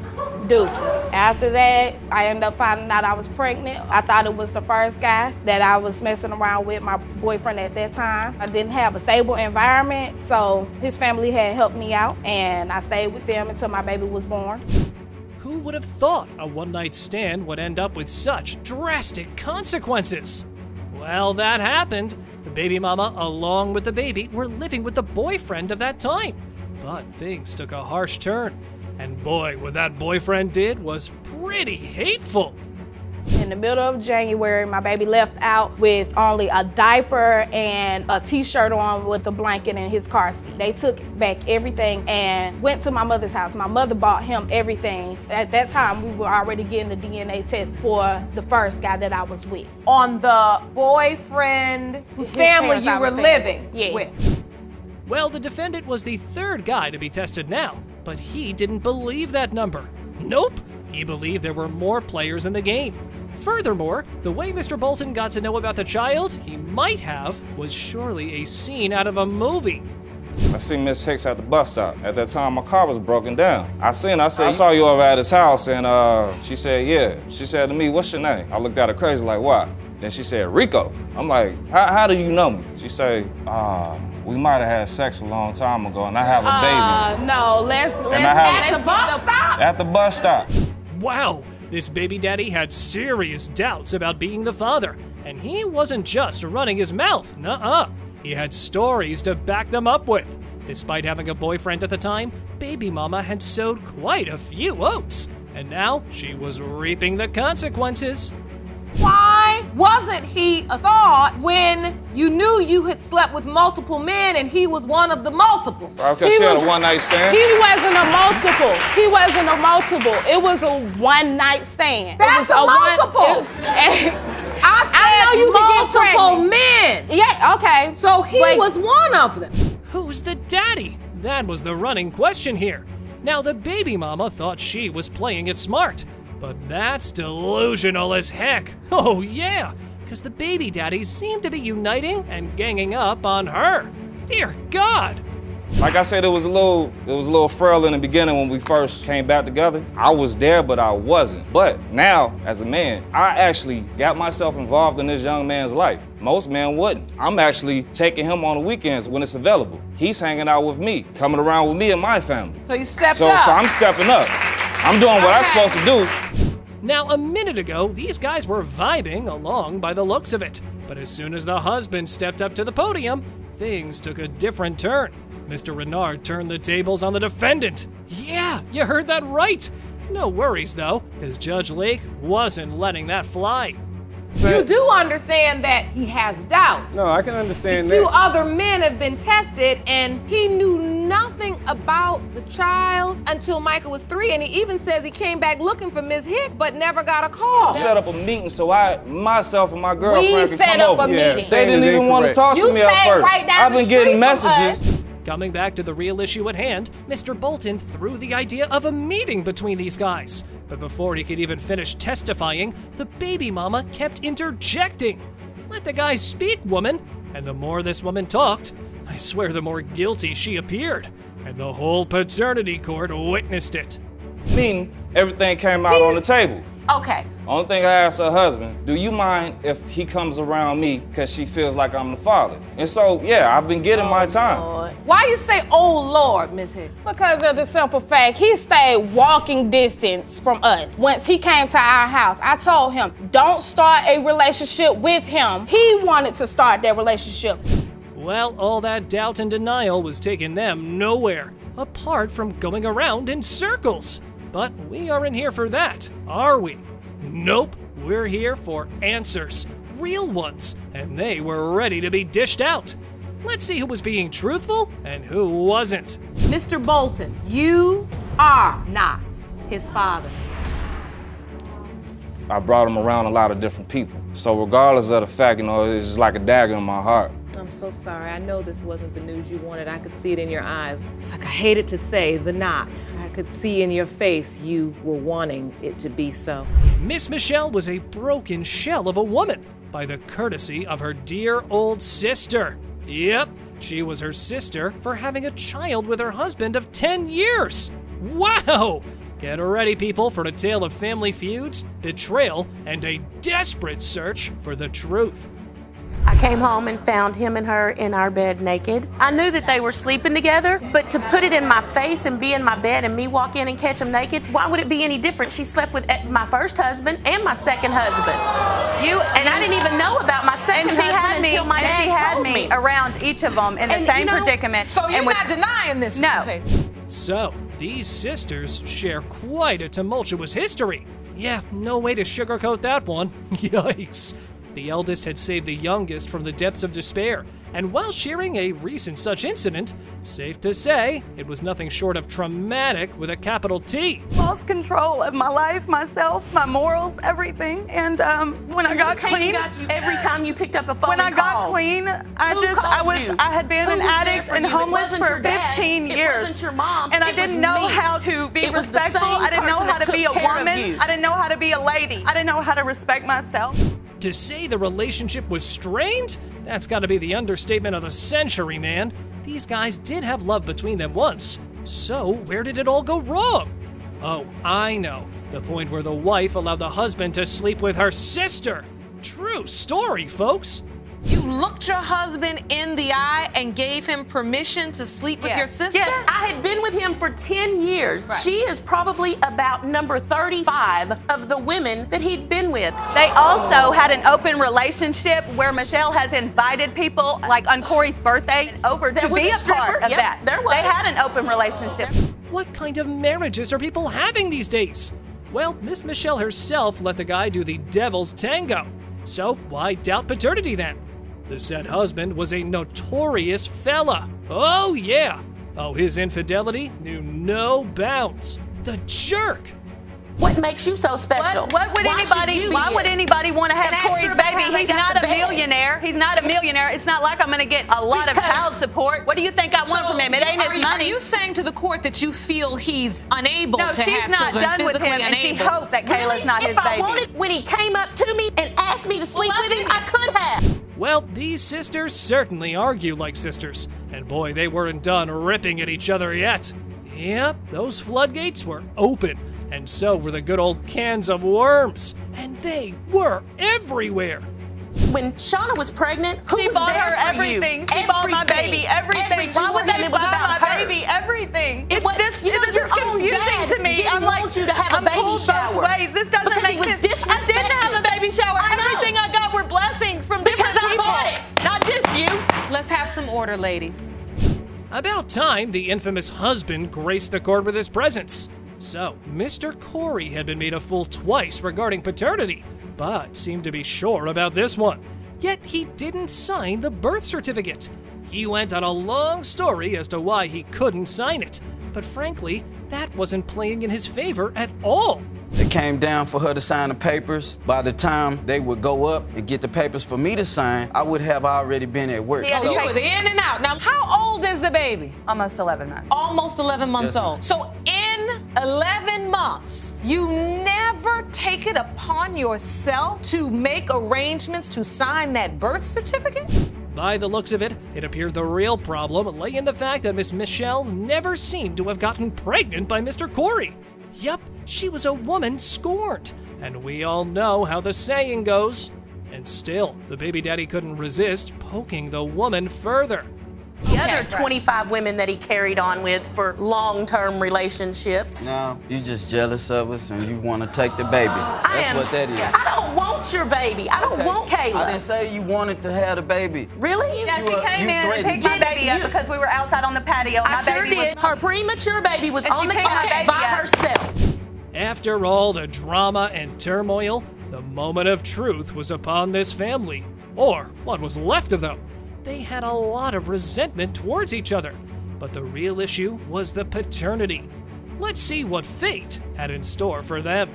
deuces. After that, I ended up finding out I was pregnant. I thought it was the first guy that I was messing around with, my boyfriend at that time. I didn't have a stable environment, so his family had helped me out, and I stayed with them until my baby was born. Who would have thought a one-night stand would end up with such drastic consequences? Well, that happened. The baby mama, along with the baby, were living with the boyfriend of that time. But things took a harsh turn. And boy, what that boyfriend did was pretty hateful. In the middle of January, my baby left out with only a diaper and a t-shirt on with a blanket in his car seat. They took back everything and went to my mother's house. My mother bought him everything. At that time, we were already getting the DNA test for the first guy that I was with. On the boyfriend whose family you were living with. Well, the defendant was the third guy to be tested now, but he didn't believe that number. Nope, he believed there were more players in the game. Furthermore, the way Mr. Bolton got to know about the child he might have was surely a scene out of a movie. I seen Miss Hicks at the bus stop. At that time, my car was broken down. I said, I saw you over at his house, and she said, yeah. She said to me, what's your name? I looked at her crazy like, what? Then she said, Rico. I'm like, how do you know me? She said, we might have had sex a long time ago, and I have a baby. No, let's at the bus stop. At the bus stop. Wow, this baby daddy had serious doubts about being the father, and he wasn't just running his mouth, nuh-uh. He had stories to back them up with. Despite having a boyfriend at the time, baby mama had sowed quite a few oats, and now she was reaping the consequences. Why wasn't he a thought when you knew you had slept with multiple men and he was one of the multiples? Okay, she had a one-night stand? He wasn't a multiple. He wasn't a multiple. It was a one-night stand. That's a multiple. I said multiple men. Yeah, okay. So he was one of them. Who's the daddy? That was the running question here. Now, the baby mama thought she was playing it smart. But that's delusional as heck. Oh yeah, because the baby daddies seem to be uniting and ganging up on her. Dear God. Like I said, it was a little frail in the beginning when we first came back together. I was there, but I wasn't. But now, as a man, I actually got myself involved in this young man's life. Most men wouldn't. I'm actually taking him on the weekends when it's available. He's hanging out with me, coming around with me and my family. So you stepped up. So I'm stepping up. I'm doing what I'm supposed to do. Now, a minute ago, these guys were vibing along by the looks of it. But as soon as the husband stepped up to the podium, things took a different turn. Mr. Renard turned the tables on the defendant. Yeah, you heard that right. No worries, though, because Judge Lake wasn't letting that fly. You do understand that he has doubt. No, I can understand that. 2 other men have been tested, and he knew nothing about the child until Michael was 3, and he even says he came back looking for Ms. Hicks, but never got a call. Set up a meeting so myself and my girlfriend could come over. Meeting. They didn't even want to talk to me at first. Right down I've been getting messages. Coming back to the real issue at hand, Mr. Bolton threw the idea of a meeting between these guys. But before he could even finish testifying, the baby mama kept interjecting. Let the guy speak, woman. And the more this woman talked, I swear the more guilty she appeared. And the whole paternity court witnessed it. Meaning, everything came out on the table. Okay. Only thing I asked her husband, do you mind if he comes around me because she feels like I'm the father? And so, yeah, I've been getting my time. Lord. Why you say, oh Lord, Miss Hicks? Because of the simple fact, he stayed walking distance from us. Once he came to our house, I told him, don't start a relationship with him. He wanted to start that relationship. Well, all that doubt and denial was taking them nowhere, apart from going around in circles. But we aren't here for that, are we? Nope, we're here for answers, real ones, and they were ready to be dished out. Let's see who was being truthful and who wasn't. Mr. Bolton, you are not his father. I brought him around a lot of different people. So regardless of the fact, it's just like a dagger in my heart. I'm I'm so sorry. I know this wasn't the news you wanted. I could see it in your eyes. It's like I hated to say the not. I could see in your face you were wanting it to be so. Miss Michelle was a broken shell of a woman by the courtesy of her dear old sister. Yep, she was her sister for having a child with her husband of 10 years. Wow! Get ready, people, for a tale of family feuds, betrayal, and a desperate search for the truth. I came home and found him and her in our bed naked. I knew that they were sleeping together, but to put it in my face and be in my bed and me walk in and catch them naked, why would it be any different? She slept with my first husband and my second husband. And I didn't even know about my second husband until my dad told me. Around each of them in the same predicament. So you're not denying this? No. So, these sisters share quite a tumultuous history. Yeah, no way to sugarcoat that one. Yikes. The eldest had saved the youngest from the depths of despair, and while sharing a recent such incident, safe to say, it was nothing short of traumatic with a capital T. Lost control of my life, myself, my morals, everything. And when I got clean, every time you picked up a phone, when I got clean, I had been an addict and homeless for 15 years. It wasn't your mom. And I didn't know how to be respectful. I didn't know how to be a woman. I didn't know how to be a lady. I didn't know how to respect myself. To say the relationship was strained? That's gotta be the understatement of the century, man. These guys did have love between them once. So where did it all go wrong? Oh, I know. The point where the wife allowed the husband to sleep with her sister. True story, folks. You looked your husband in the eye and gave him permission to sleep with your sister? Yes, I had been with him for 10 years. Right. She is probably about number 35 of the women that he'd been with. They also had an open relationship where Michelle has invited people, like on Corey's birthday, over to be a part of that. They had an open relationship. What kind of marriages are people having these days? Well, Miss Michelle herself let the guy do the devil's tango. So why doubt paternity then? The said husband was a notorious fella. Oh yeah. Oh, his infidelity knew no bounds. The jerk. What makes you so special? Why would anybody want to have Corey's baby? He's not a millionaire. He's not a millionaire. It's not like I'm going to get a lot of child support. What do you think I want from him? It ain't his money. Are you saying to the court that you feel he's unable to have children? No, she's not done with him, and she hopes that Kayla's not his baby. If I wanted, when he came up to me and asked me to sleep with him, I could have. Well, these sisters certainly argue like sisters, and boy, they weren't done ripping at each other yet. Yep, those floodgates were open, and so were the good old cans of worms, and they were everywhere. When Shauna was pregnant, she bought her everything. She bought my baby everything. Why would they buy my baby everything? This is confusing to me. I'm like, I'm pulled both ways. This doesn't make sense. I didn't have a baby shower. Everything I got were blessings from different people. Not just you. Let's have some order, ladies. About time the infamous husband graced the court with his presence. So, Mr. Corey had been made a fool twice regarding paternity, but seemed to be sure about this one. Yet he didn't sign the birth certificate. He went on a long story as to why he couldn't sign it, but frankly, that wasn't playing in his favor at all. It came down for her to sign the papers. By the time they would go up and get the papers for me to sign, I would have already been at work. Yeah, so you was in and out. Now, how old is the baby? Almost 11 months. Almost 11 months old. So in 11 months, you never take it upon yourself to make arrangements to sign that birth certificate? By the looks of it, it appeared the real problem lay in the fact that Miss Michelle never seemed to have gotten pregnant by Mr. Corey. Yup, she was a woman scorned, and we all know how the saying goes. And still, the baby daddy couldn't resist poking the woman further. The other 25 women that he carried on with for long-term relationships. No, you just jealous of us and you want to take the baby. That's what that is. I don't want your baby. I don't want Kayla. I didn't say you wanted to have the baby. Really? Yeah, she came in and picked my baby up because we were outside on the patio. I sure did. Her premature baby was on the couch by herself. After all the drama and turmoil, the moment of truth was upon this family, or what was left of them. They had a lot of resentment towards each other, but the real issue was the paternity. Let's see what fate had in store for them.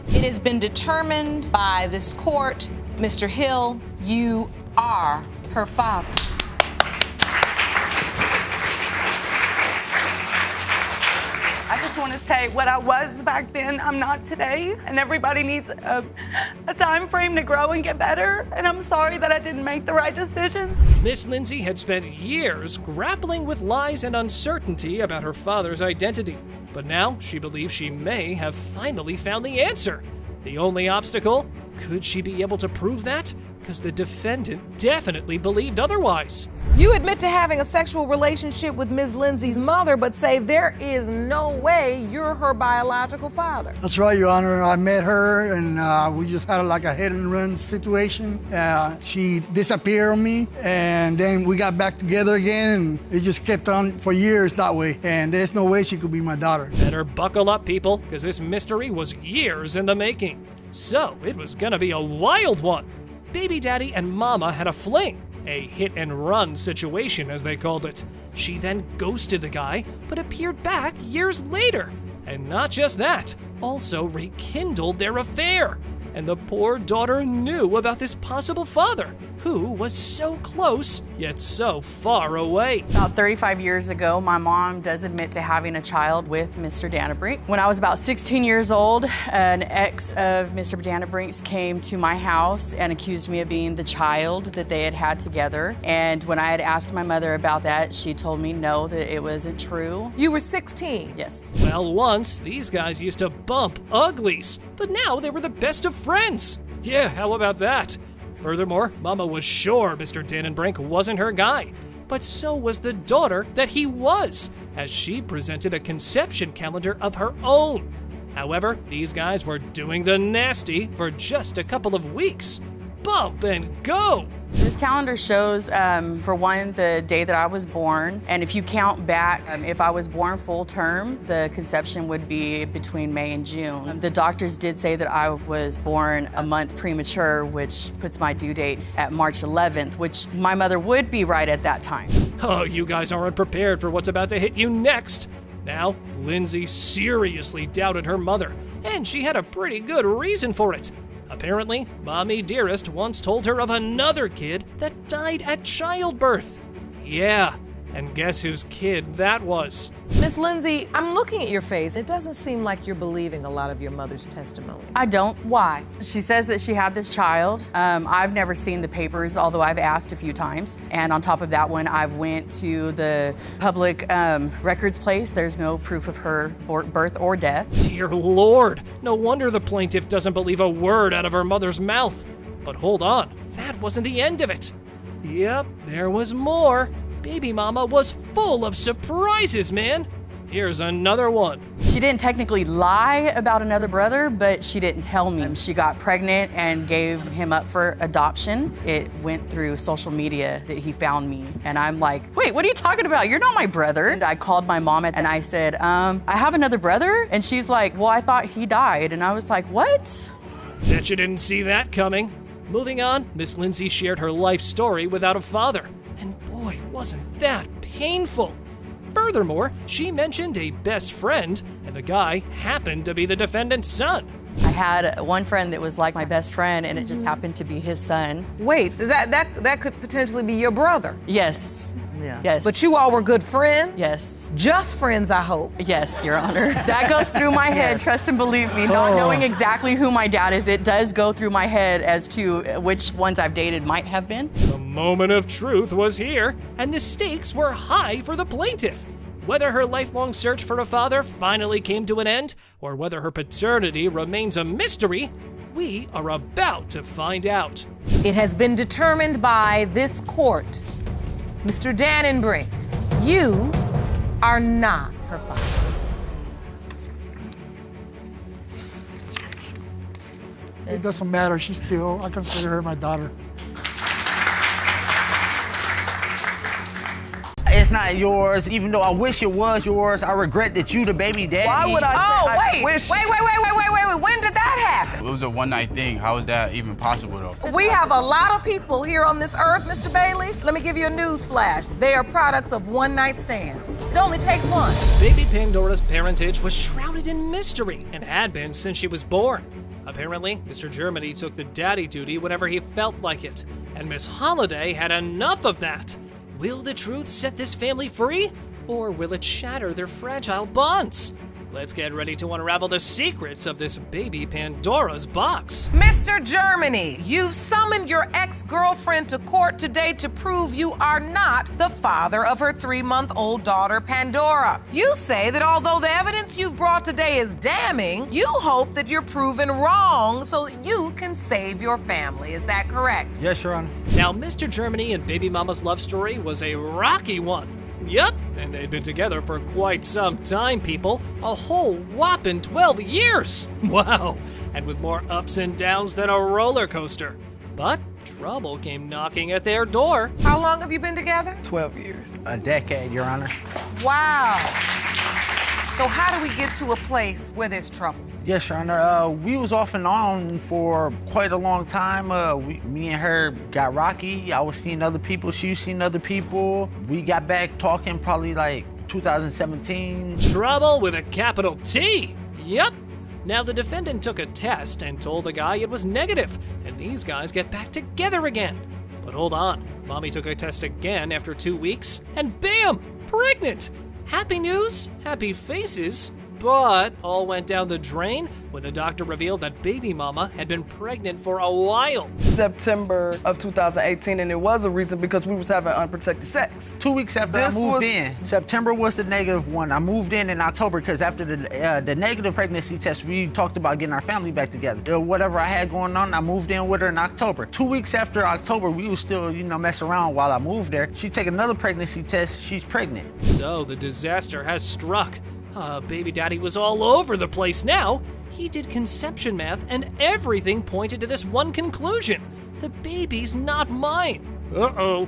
It has been determined by this court, Mr. Hill, you are her father. okay. What I was back then, I'm not today. And everybody needs a time frame to grow and get better. And I'm sorry that I didn't make the right decision. Miss Lindsay had spent years grappling with lies and uncertainty about her father's identity. But now she believes she may have finally found the answer. The only obstacle? Could she be able to prove that? Because the defendant definitely believed otherwise. You admit to having a sexual relationship with Ms. Lindsay's mother, but say there is no way you're her biological father. That's right, Your Honor. I met her and we just had like a hit and run situation. She disappeared on me and then we got back together again and it just kept on for years that way. And there's no way she could be my daughter. Better buckle up, people, because this mystery was years in the making. So it was gonna be a wild one. Baby daddy and mama had a fling. A hit-and-run situation, as they called it. She then ghosted the guy, but appeared back years later. And not just that, also rekindled their affair. And the poor daughter knew about this possible father, who was so close, yet so far away. About 35 years ago, my mom does admit to having a child with Mr. Dannebrink. When I was about 16 years old, an ex of Mr. Dannebrink's came to my house and accused me of being the child that they had had together. And when I had asked my mother about that, she told me no, that it wasn't true. You were 16? Yes. Well, once, these guys used to bump uglies, but now they were the best of friends. Yeah, how about that? Furthermore, Mama was sure Mr. Dannebrink wasn't her guy, but so was the daughter that he was, as she presented a conception calendar of her own. However, these guys were doing the nasty for just a couple of weeks. Bump and go! This calendar shows, for one, the day that I was born, and if you count back, if I was born full term, the conception would be between May and June. The doctors did say that I was born a month premature, which puts my due date at March 11th, which my mother would be right at that time. Oh, you guys aren't prepared for what's about to hit you next. Now, Lindsay seriously doubted her mother, and she had a pretty good reason for it. Apparently, Mommy Dearest once told her of another kid that died at childbirth. Yeah, and guess whose kid that was? Miss Lindsay, I'm looking at your face. It doesn't seem like you're believing a lot of your mother's testimony. I don't. Why? She says that she had this child. I've never seen the papers, although I've asked a few times. And on top of that one, I've went to the public records place. There's no proof of her birth or death. Dear Lord, no wonder the plaintiff doesn't believe a word out of her mother's mouth. But hold on, that wasn't the end of it. Yep, there was more. Baby mama was full of surprises, man. Here's another one. She didn't technically lie about another brother, but she didn't tell me. She got pregnant and gave him up for adoption. It went through social media that he found me. And I'm like, wait, what are you talking about? You're not my brother. And I called my mom and I said, I have another brother? And she's like, well, I thought he died. And I was like, what? Bet you didn't see that coming. Moving on, Miss Lindsay shared her life story without a father. And boy, wasn't that painful. Furthermore, she mentioned a best friend, and the guy happened to be the defendant's son. I had one friend that was like my best friend, and it just happened to be his son. Wait, that could potentially be your brother? Yes. Yeah. Yes. But you all were good friends? Yes. Just friends, I hope. Yes, Your Honor. That goes through my head, trust and believe me. Not knowing exactly who my dad is, it does go through my head as to which ones I've dated might have been. The moment of truth was here, and the stakes were high for the plaintiff. Whether her lifelong search for a father finally came to an end, or whether her paternity remains a mystery, we are about to find out. It has been determined by this court, Mr. Dannebrink, you are not her father. It doesn't matter. I consider her my daughter. It's not yours, even though I wish it was yours. I regret that you the baby daddy. Why would I? Wait. When did that happen? It was a one-night thing. How is that even possible, though? We have a lot of people here on this earth, Mr. Bailey. Let me give you a news flash. They are products of one-night stands. It only takes one. Baby Pandora's parentage was shrouded in mystery and had been since she was born. Apparently, Mr. Germany took the daddy duty whenever he felt like it, and Miss Holiday had enough of that. Will the truth set this family free, or will it shatter their fragile bonds? Let's get ready to unravel the secrets of this baby Pandora's box. Mr. Germany, you've summoned your ex-girlfriend to court today to prove you are not the father of her 3-month-old daughter, Pandora. You say that although the evidence you've brought today is damning, you hope that you're proven wrong so that you can save your family. Is that correct? Yes, Your Honor. Now, Mr. Germany and Baby Mama's love story was a rocky one. Yup, and they'd been together for quite some time, people. A whole whopping 12 years! Wow, and with more ups and downs than a roller coaster. But trouble came knocking at their door. How long have you been together? 12 years. A decade, Your Honor. Wow. So how do we get to a place where there's trouble? Yes, Your Honor. We was off and on for quite a long time. Me and her got rocky. I was seeing other people. She was seeing other people. We got back talking probably like 2017. Trouble with a capital T. Yep. Now, the defendant took a test and told the guy it was negative, and these guys get back together again. But hold on. Mommy took a test again after 2 weeks, and bam! Pregnant! Happy news, happy faces. But all went down the drain when the doctor revealed that baby mama had been pregnant for a while. September of 2018, and it was a reason because we was having unprotected sex. 2 weeks after I moved in. September was the negative one. I moved in October because after the negative pregnancy test, we talked about getting our family back together. Whatever I had going on, I moved in with her in October. 2 weeks after October, we was still, messing around while I moved there. She take another pregnancy test, she's pregnant. So the disaster has struck. Baby daddy was all over the place now. He did conception math and everything pointed to this one conclusion. The baby's not mine. Uh-oh.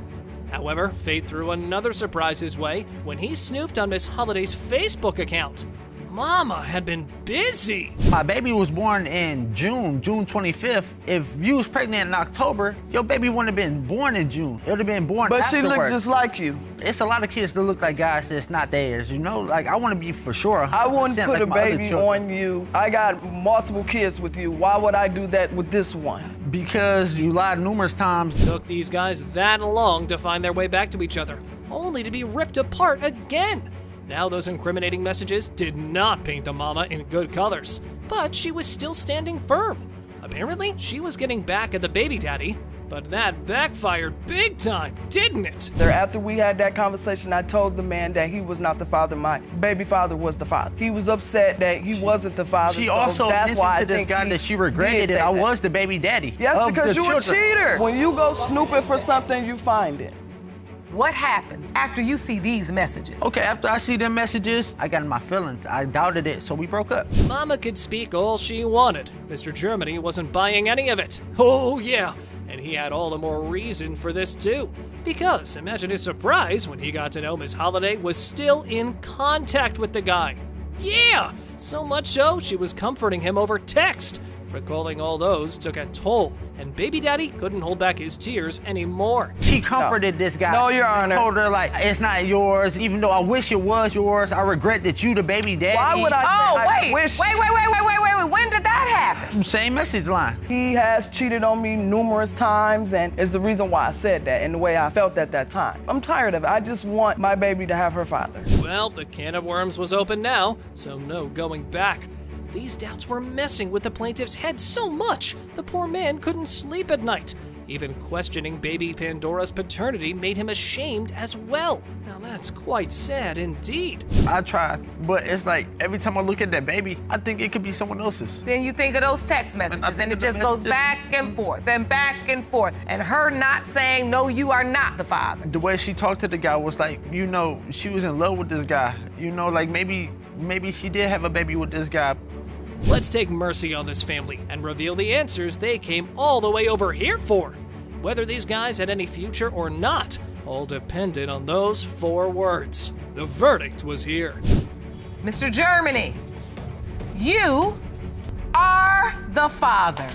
However, fate threw another surprise his way when he snooped on Miss Holiday's Facebook account. Mama had been busy. My baby was born in June 25th. If you was pregnant in October, your baby wouldn't have been born in June. It would have been born But afterwards. she looked just like you. It's a lot of kids that look like guys that's not theirs, Like, I want to be for sure 100% I wouldn't put like a my other baby children. on you. I got multiple kids with you. Why would I do that with this one? Because you lied numerous times. Took these guys that long to find their way back to each other, only to be ripped apart again. Now those incriminating messages did not paint the mama in good colors, but she was still standing firm. Apparently, she was getting back at the baby daddy, but that backfired big time, didn't it? After we had that conversation, I told the man that he was not the father. My baby father was the father. He was upset that he wasn't the father. She so also that's mentioned why to this guy that she regretted that I was the baby daddy. Yes, of because the you a children. cheater. When you go snooping for something, you find it. What happens after you see these messages? Okay, after I see them messages, I got in my feelings. I doubted it, so we broke up. Mama could speak all she wanted. Mr. Germany wasn't buying any of it. Oh, yeah. And he had all the more reason for this, too. Because imagine his surprise when he got to know Miss Holiday was still in contact with the guy. Yeah! So much so, she was comforting him over text. Recalling all those took a toll, and baby daddy couldn't hold back his tears anymore. She comforted this guy. No, Your Honor. Told her, like, it's not yours, even though I wish it was yours. I regret that you the baby daddy. Why would I wait. When did that happen? Same message line. He has cheated on me numerous times, and is the reason why I said that and the way I felt at that time. I'm tired of it. I just want my baby to have her father. Well, the can of worms was open now, so no going back. These doubts were messing with the plaintiff's head so much, the poor man couldn't sleep at night. Even questioning baby Pandora's paternity made him ashamed as well. Now that's quite sad indeed. I tried, but it's like every time I look at that baby, I think it could be someone else's. Then you think of those text messages, and it just goes back and forth and back and forth, and her not saying, no, you are not the father. The way she talked to the guy was like, she was in love with this guy. Like maybe she did have a baby with this guy. Let's take mercy on this family and reveal the answers they came all the way over here for. Whether these guys had any future or not, all depended on those 4 words. The verdict was here. Mr. Germany, you are the father.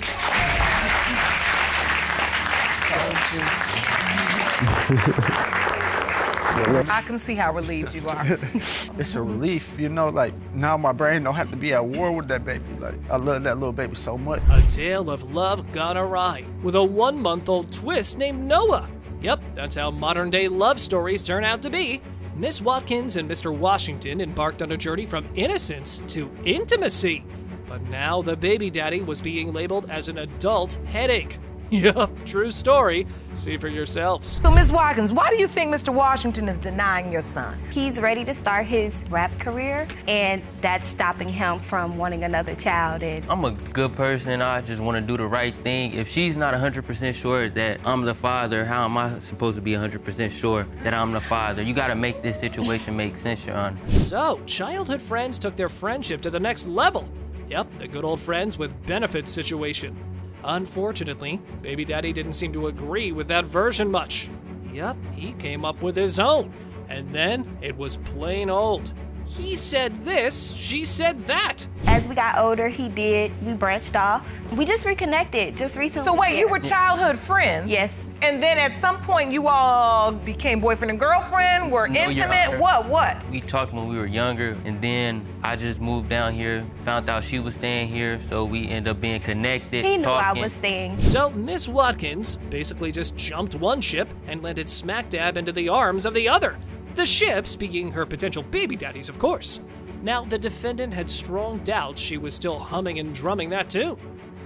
I can see how relieved you are. It's a relief, like now my brain don't have to be at war with that baby. Like I love that little baby so much. A tale of love gone awry with a 1-month-old twist named Noah. Yep, that's how modern day love stories turn out to be. Miss Watkins and Mr. Washington embarked on a journey from innocence to intimacy. But now the baby daddy was being labeled as an adult headache. Yup, true story. See for yourselves. So, Ms. Watkins, why do you think Mr. Washington is denying your son? He's ready to start his rap career, and that's stopping him from wanting another child. And I'm a good person. I just want to do the right thing. If she's not 100% sure that I'm the father, how am I supposed to be 100% sure that I'm the father? You got to make this situation make sense, Your Honor. So, childhood friends took their friendship to the next level. Yep, the good old friends with benefits situation. Unfortunately, baby daddy didn't seem to agree with that version much. Yep, he came up with his own, and then it was plain old. He said this, she said that. As we got older, we branched off. We just reconnected just recently. So wait, you were childhood friends? Yes. And then at some point you all became boyfriend and girlfriend, were intimate, what? We talked when we were younger, and then I just moved down here, found out she was staying here, so we ended up being connected, He knew talking. I was staying. So Miss Watkins basically just jumped one ship and landed smack dab into the arms of the other. The ships being her potential baby daddies, of course. Now, the defendant had strong doubts she was still humming and drumming that too.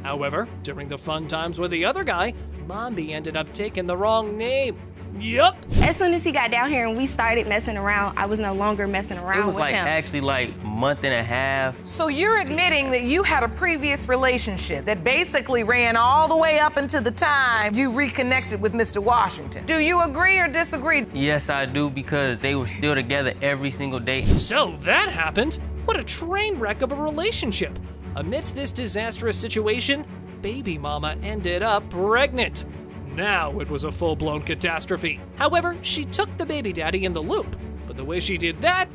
However, during the fun times with the other guy, Mombi ended up taking the wrong name. Yup. As soon as he got down here and we started messing around, I was no longer messing around with him. It was like actually like a month and a half. So you're admitting that you had a previous relationship that basically ran all the way up until the time you reconnected with Mr. Washington. Do you agree or disagree? Yes, I do, because they were still together every single day. So that happened. What a train wreck of a relationship. Amidst this disastrous situation, baby mama ended up pregnant. Now it was a full-blown catastrophe. However, she took the baby daddy in the loop. But the way she did that,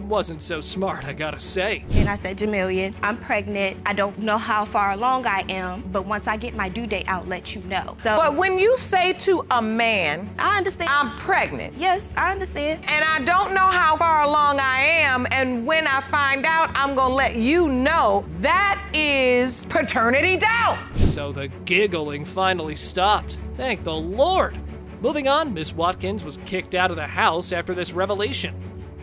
wasn't so smart, I gotta say. And I said, Jamillian, I'm pregnant. I don't know how far along I am, but once I get my due date, I'll let you know. So, but when you say to a man, I understand. I'm pregnant. Yes, I understand. And I don't know how far along I am, and when I find out, I'm gonna let you know. That is paternity doubt. So the giggling finally stopped. Thank the Lord. Moving on, Miss Watkins was kicked out of the house after this revelation.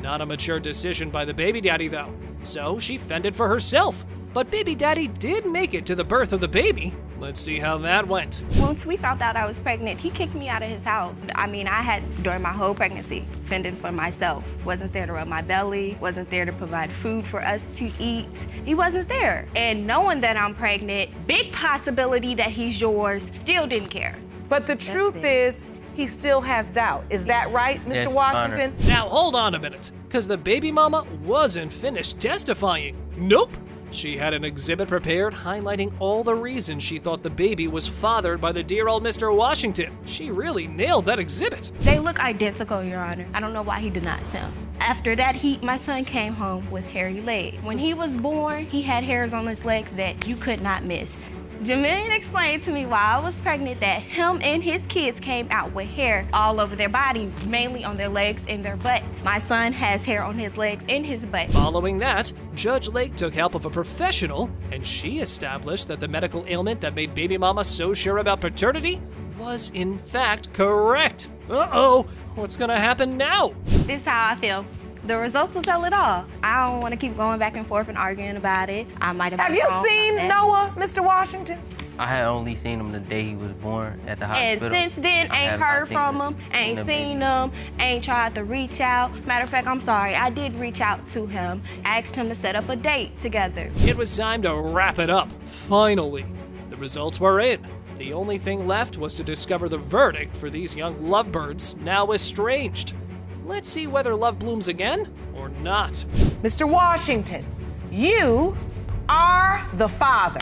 Not a mature decision by the baby daddy, though. So she fended for herself. But baby daddy did make it to the birth of the baby. Let's see how that went. Once we found out I was pregnant, he kicked me out of his house. I mean, I had, during my whole pregnancy, fending for myself. Wasn't there to rub my belly, wasn't there to provide food for us to eat. He wasn't there. And knowing that I'm pregnant, big possibility that he's yours, still didn't care. But the truth is, he still has doubt. Is that right, Mr. Yes, Washington? Honor. Now hold on a minute, because the baby mama wasn't finished testifying. Nope. She had an exhibit prepared highlighting all the reasons she thought the baby was fathered by the dear old Mr. Washington. She really nailed that exhibit. They look identical, Your Honor. I don't know why he denies him. After that heat, my son came home with hairy legs. When he was born, he had hairs on his legs that you could not miss. Jamillian explained to me while I was pregnant that him and his kids came out with hair all over their body, mainly on their legs and their butt. My son has hair on his legs and his butt. Following that, Judge Lake took help of a professional, and she established that the medical ailment that made baby mama so sure about paternity was in fact correct. Uh-oh, what's gonna happen now? This is how I feel. The results will tell it all. I don't want to keep going back and forth and arguing about it. I might have. Have you seen Noah, Mr. Washington? I had only seen him the day he was born at the hospital. And since then, ain't heard from him, ain't seen him, ain't tried to reach out. Matter of fact, I'm sorry, I did reach out to him. I asked him to set up a date together. It was time to wrap it up, finally. The results were in. The only thing left was to discover the verdict for these young lovebirds, now estranged. Let's see whether love blooms again or not. Mr. Washington, you are the father.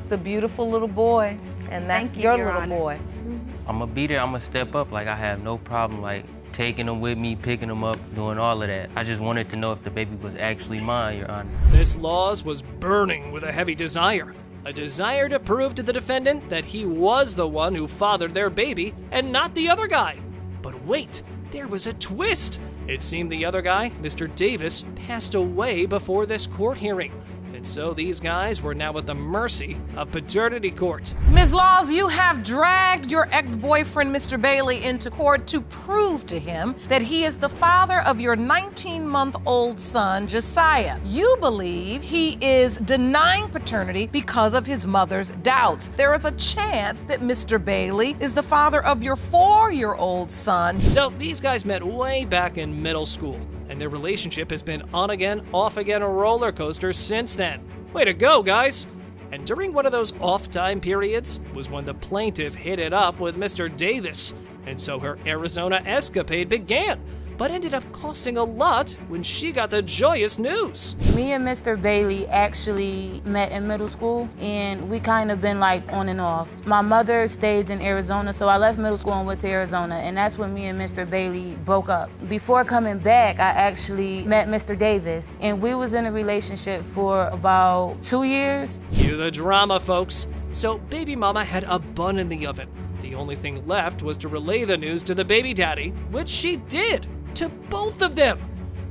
It's a beautiful little boy, and that's your little boy. I'm gonna be there, I'm gonna step up. Like, I have no problem, like, taking him with me, picking him up, doing all of that. I just wanted to know if the baby was actually mine, Your Honor. Miss Laws was burning with a heavy desire. A desire to prove to the defendant that he was the one who fathered their baby and not the other guy. But wait, there was a twist. It seemed the other guy, Mr. Davis, passed away before this court hearing. And And so these guys were now at the mercy of paternity court. Ms. Laws, you have dragged your ex-boyfriend, Mr. Bailey, into court to prove to him that he is the father of your 19-month-old son, Josiah. You believe he is denying paternity because of his mother's doubts. There is a chance that Mr. Bailey is the father of your 4-year-old son. So these guys met way back in middle school, and their relationship has been on again, off again a roller coaster since then. Way to go, guys! And during one of those off time periods was when the plaintiff hit it up with Mr. Davis, and so her Arizona escapade began, but ended up costing a lot when she got the joyous news. Me and Mr. Bailey actually met in middle school, and we kind of been like on and off. My mother stays in Arizona, so I left middle school and went to Arizona, and that's when me and Mr. Bailey broke up. Before coming back, I actually met Mr. Davis, and we was in a relationship for about 2 years. Cue the drama, folks. So baby mama had a bun in the oven. The only thing left was to relay the news to the baby daddy, which she did. To both of them.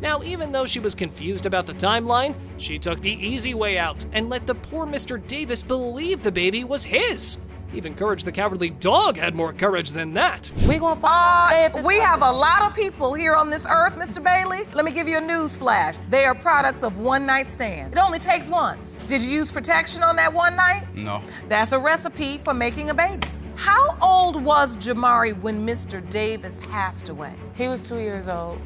Now, even though she was confused about the timeline, she took the easy way out and let the poor Mr. Davis believe the baby was his. Even Courage the Cowardly Dog had more courage than that. We gonna find we have a lot of people here on this earth, Mr. Bailey. Let me give you a news flash. They are products of one-night stand. It only takes once. Did you use protection on that one night? No. That's a recipe for making a baby. How old was Jamari when Mr. Davis passed away? He was 2 years old.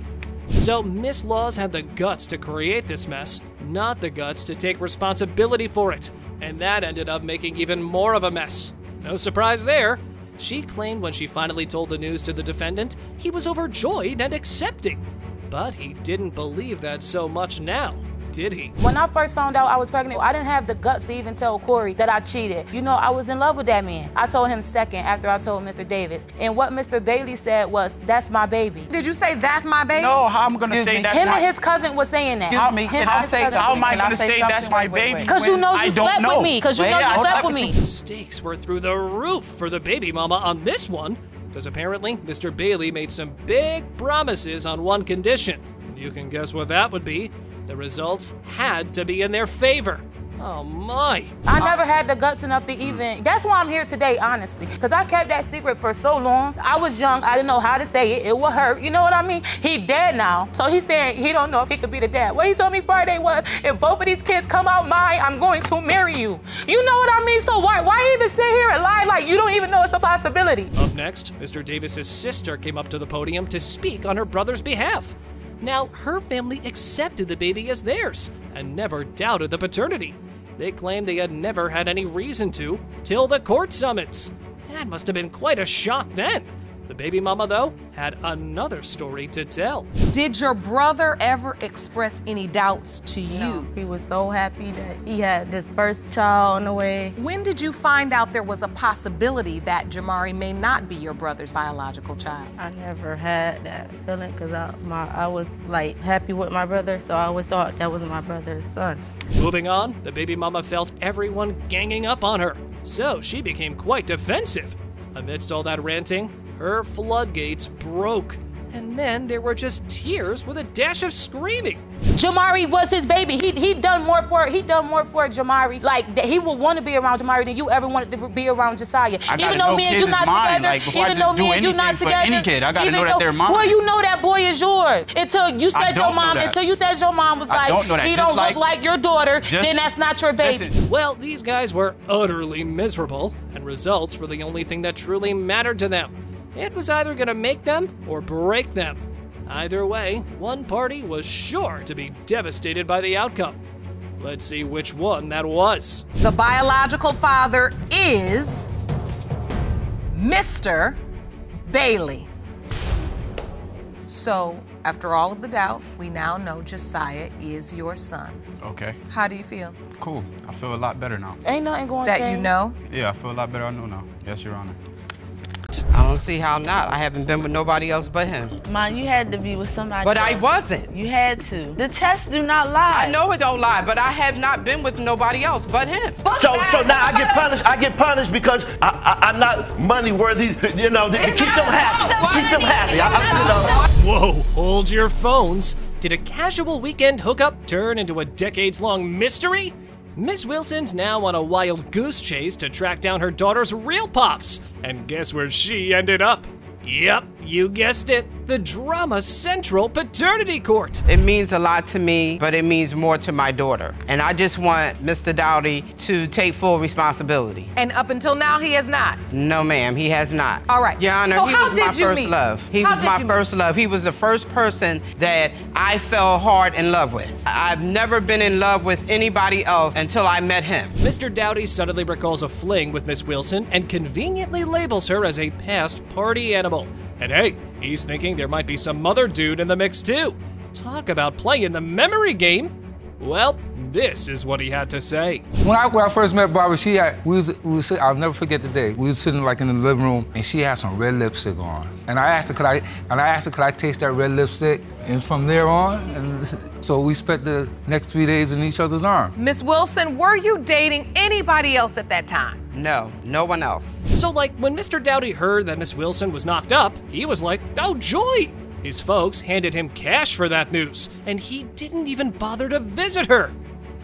So Miss Laws had the guts to create this mess, not the guts to take responsibility for it. And that ended up making even more of a mess. No surprise there. She claimed when she finally told the news to the defendant, he was overjoyed and accepting. But he didn't believe that so much now, did he? When I first found out I was pregnant, I didn't have the guts to even tell Corey that I cheated. You know, I was in love with that man. I told him second after I told Mr. Davis. And what Mr. Bailey said was, that's my baby. Did you say that's my baby? No, how am I gonna say that's him my... and his cousin was saying that. Excuse me, how am I gonna say that's my baby? Because you know you slept with me. Because you know you slept with me. Stakes were through the roof for the baby mama on this one, because apparently Mr. Bailey made some big promises on one condition. And you can guess what that would be. The results had to be in their favor. Oh my. I never had the guts enough to even, that's why I'm here today, honestly. Because I kept that secret for so long. I was young, I didn't know how to say it. It would hurt, you know what I mean? He dead now. So he's saying he don't know if he could be the dad. What he told me Friday was, if both of these kids come out mine, I'm going to marry you. You know what I mean? So why even sit here and lie like you don't even know it's a possibility? Up next, Mr. Davis's sister came up to the podium to speak on her brother's behalf. Now, her family accepted the baby as theirs and never doubted the paternity. They claimed they had never had any reason to, till the court summons. That must have been quite a shock then. The baby mama, though, had another story to tell. Did your brother ever express any doubts to you? No. He was so happy that he had this first child on the way. When did you find out there was a possibility that Jamari may not be your brother's biological child? I never had that feeling because I was like happy with my brother, so I always thought that was my brother's son. Moving on, the baby mama felt everyone ganging up on her, so she became quite defensive. Amidst all that ranting, her floodgates broke, and then there were just tears with a dash of screaming. Jamari was his baby. He done more for Jamari. Like that he would want to be around Jamari than you ever wanted to be around Josiah. Even though me and you not together, even though me and you not together, any kid, I gotta know that they're mine. Boy, you know that boy is yours. Until you said your mom. Until you said your mom was like, he don't look like your daughter. Then that's not your baby. Well, these guys were utterly miserable, and results were the only thing that truly mattered to them. It was either gonna make them or break them. Either way, one party was sure to be devastated by the outcome. Let's see which one that was. The biological father is Mr. Bailey. So, after all of the doubt, we now know Josiah is your son. Okay. How do you feel? Cool. I feel a lot better now. Ain't nothing going that you know? Yeah, I feel a lot better. I know now. Yes, Your Honor. I don't see how not. I haven't been with nobody else but him. Ma, you had to be with somebody But else. I wasn't. You had to. The tests do not lie. I know it don't lie, but I have not been with nobody else but him. So now I get punished. I get punished because I'm not money worthy. You know, to keep them happy. Keep them happy. Whoa! Hold your phones. Did a casual weekend hookup turn into a decades-long mystery? Miss Wilson's now on a wild goose chase to track down her daughter's real pops. And guess where she ended up? Yep, you guessed it. The Drama Central Paternity Court. It means a lot to me, but it means more to my daughter. And I just want Mr. Dowdy to take full responsibility. And up until now, he has not? No, ma'am, he has not. All right. Your Honor, so he how was my did you first meet? love. He was my first love. He was the first person that I fell hard in love with. I've never been in love with anybody else until I met him. Mr. Dowdy suddenly recalls a fling with Miss Wilson and conveniently labels her as a past party animal. And hey, he's thinking there might be some other dude in the mix too. Talk about playing the memory game. Well, this is what he had to say. When I first met Barbara, I'll never forget the day. We was sitting like in the living room, and she had some red lipstick on. And I asked her, could I taste that red lipstick? And from there on, so we spent the next 3 days in each other's arms. Miss Wilson, were you dating anybody else at that time? No, no one else. So like when Mr. Dowdy heard that Miss Wilson was knocked up, he was like, oh joy! His folks handed him cash for that news, and he didn't even bother to visit her.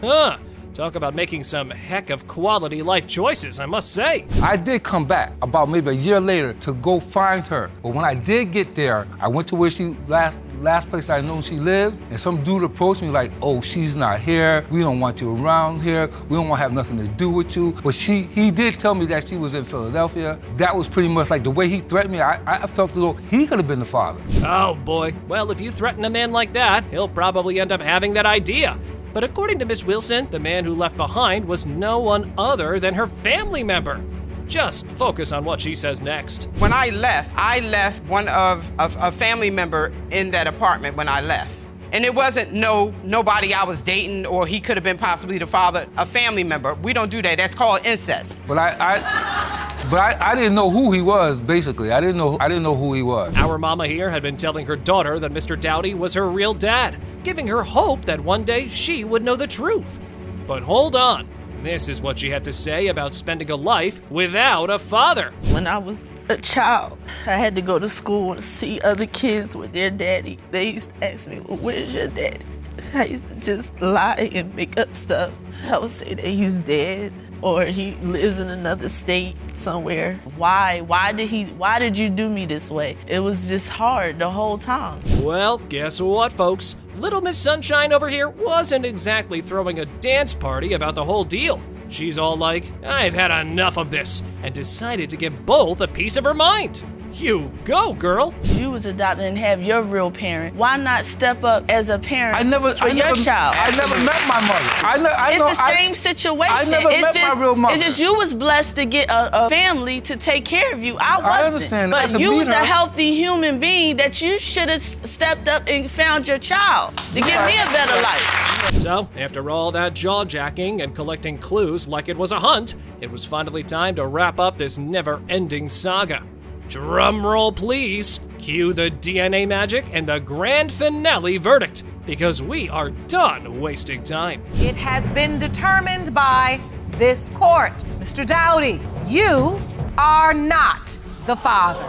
Huh, talk about making some heck of quality life choices, I must say. I did come back about maybe a year later to go find her. But when I did get there, I went to where she last place I knew she lived, and some dude approached me like, oh, she's not here. We don't want you around here. We don't want to have nothing to do with you. But he did tell me that she was in Philadelphia. That was pretty much like the way he threatened me. I felt as though he could have been the father. Oh boy, well, if you threaten a man like that, he'll probably end up having that idea. But according to Miss Wilson, the man who left behind was no one other than her family member. Just focus on what she says next. When I left one of a family member in that apartment when I left. And it wasn't nobody I was dating or he could have been possibly the father, a family member. We don't do that. That's called incest. But I didn't know who he was, basically. I didn't know who he was. Our mama here had been telling her daughter that Mr. Dowdy was her real dad, giving her hope that one day she would know the truth. But hold on. This is what she had to say about spending a life without a father. When I was a child, I had to go to school and see other kids with their daddy. They used to ask me, well, where's your daddy? I used to just lie and make up stuff. I would say that he's dead or he lives in another state somewhere. Why? Why did you do me this way? It was just hard the whole time. Well, guess what, folks? Little Miss Sunshine over here wasn't exactly throwing a dance party about the whole deal. She's all like, I've had enough of this, and decided to give both a piece of her mind. You go, girl. You was adopted and have your real parent. Why not step up as a parent for your child? I never met my mother. It's the same situation. I never met my real mother. It's just you was blessed to get a family to take care of you. I wasn't. I understand. But you was a healthy human being that you should have stepped up and found your child to give me a better life. So, after all that jaw-jacking and collecting clues like it was a hunt, it was finally time to wrap up this never-ending saga. Drum roll, please. Cue the DNA magic and the grand finale verdict, because we are done wasting time. It has been determined by this court. Mr. Dowdy, you are not the father.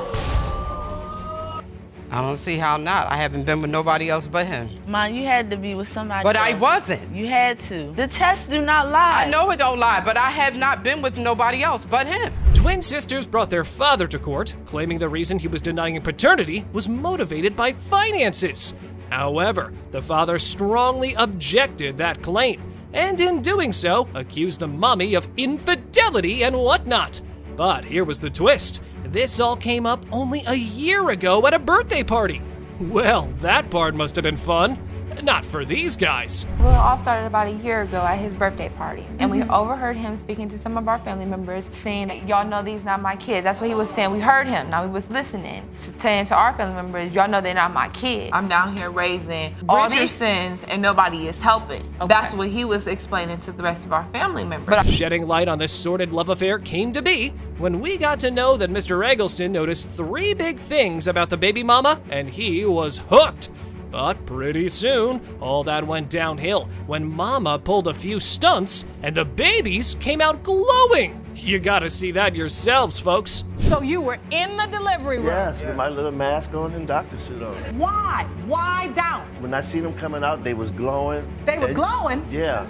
I don't see how not. I haven't been with nobody else but him. Ma, you had to be with somebody But else. I wasn't. You had to. The tests do not lie. I know it don't lie, but I have not been with nobody else but him. Twin sisters brought their father to court, claiming the reason he was denying paternity was motivated by finances. However, the father strongly objected that claim, and in doing so, accused the mommy of infidelity and whatnot. But here was the twist. This all came up only a year ago at a birthday party. Well, that part must have been fun. Not for these guys. Well, it all started about a year ago at his birthday party. And we overheard him speaking to some of our family members saying, y'all know these not my kids. That's what he was saying. We heard him. Now we was listening. Saying to our family members, y'all know they're not my kids. I'm down here raising all these sins and nobody is helping. Okay. That's what he was explaining to the rest of our family members. But shedding light on this sordid love affair came to be when we got to know that Mr. Eggleston noticed 3 big things about the baby mama, and he was hooked. But pretty soon, all that went downhill when Mama pulled a few stunts and the babies came out glowing. You gotta see that yourselves, folks. So you were in the delivery room? Yes, with my little mask on and doctor suit on. Why? Why doubt? When I seen them coming out, they was glowing. They were glowing? Yeah.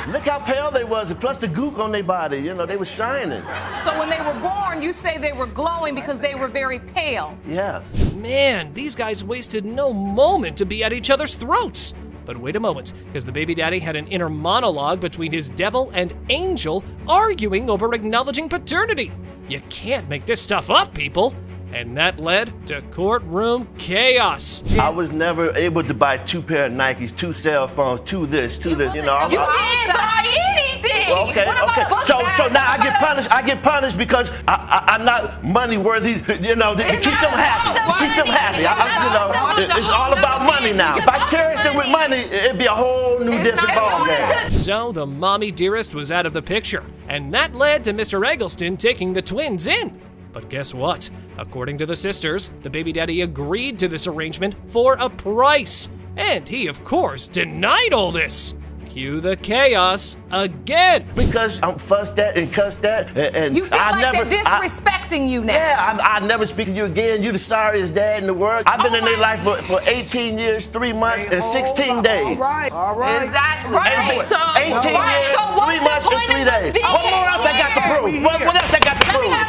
Look how pale they was, and plus the gook on their body, you know, they was shining. So when they were born, you say they were glowing because they were very pale? Yes. Man, these guys wasted no moment to be at each other's throats. But wait a moment, because the baby daddy had an inner monologue between his devil and angel arguing over acknowledging paternity. You can't make this stuff up, people. And that led to courtroom chaos. I was never able to buy 2 pair of Nikes, 2 cell phones, 2 this, you know. You didn't buy anything. Okay. So now I get punished because I'm not money worthy, you know, to keep them happy. Keep them happy. It's all about money now. If I cherished them with money, it'd be a whole new different ballgame. So the mommy dearest was out of the picture, and that led to Mr. Eggleston taking the twins in. But guess what? According to the sisters, the baby daddy agreed to this arrangement for a price. And he, of course, denied all this. Cue the chaos again. Because I'm fussed at and cussed at, and you feel like they're disrespecting you now. Yeah, I never speak to you again. You the sorriest dad in the world. I've been in their life for 18 years, 3 months, and 16 days. All right. Is that right? So 18 years, 3 months, and 3 days. What more else I got to prove? What else I got to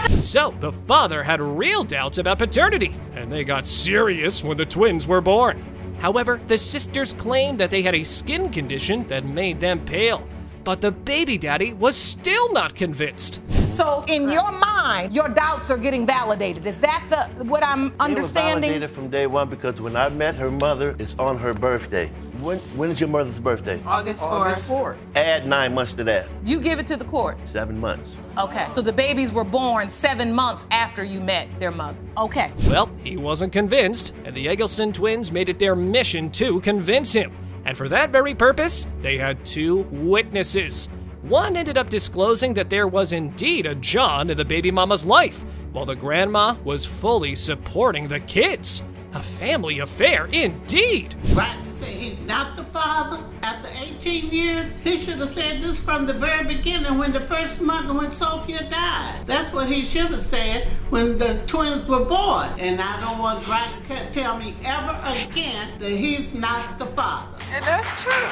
prove? So the father had real doubts about paternity, and they got serious when the twins were born. However, the sisters claimed that they had a skin condition that made them pale, but the baby daddy was still not convinced. So in your mind, your doubts are getting validated. Is that what I'm understanding? It was validated from day one because when I met her mother, it's on her birthday. When is your mother's birthday? August 4th. Add 9 months to that. You give it to the court? 7 months. Okay. So the babies were born 7 months after you met their mother. Okay. Well, he wasn't convinced, and the Eggleston twins made it their mission to convince him. And for that very purpose, they had 2 witnesses. One ended up disclosing that there was indeed a John in the baby mama's life, while the grandma was fully supporting the kids. A family affair indeed. Right, you say he's not the father. After 18 years, he should have said this from the very beginning when the first month when Sophia died. That's what he should have said when the twins were born. And I don't want Grant to tell me ever again that he's not the father. And that's true.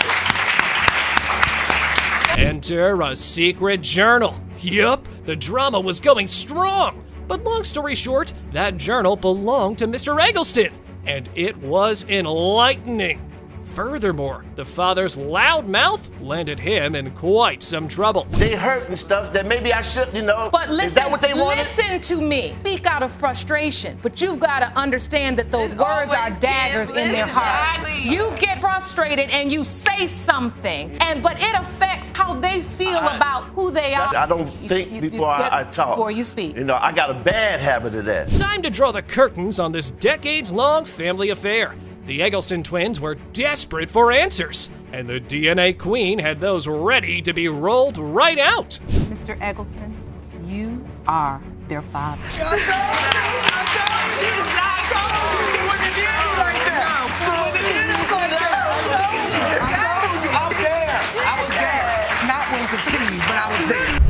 Enter a secret journal. Yup, the drama was going strong. But long story short, that journal belonged to Mr. Eggleston, and it was enlightening. Furthermore, the father's loud mouth landed him in quite some trouble. They hurt and stuff that maybe I should, you know. But listen, is that what they wanted? Listen to me. Speak out of frustration, but you've got to understand that those words are daggers in their hearts. You get frustrated and you say something, but it affects how they feel about who they are. I don't think before I talk. Before you speak. You know, I got a bad habit of that. Time to draw the curtains on this decades-long family affair. The Eggleston twins were desperate for answers, and the DNA queen had those ready to be rolled right out. Mr. Eggleston, you are their father.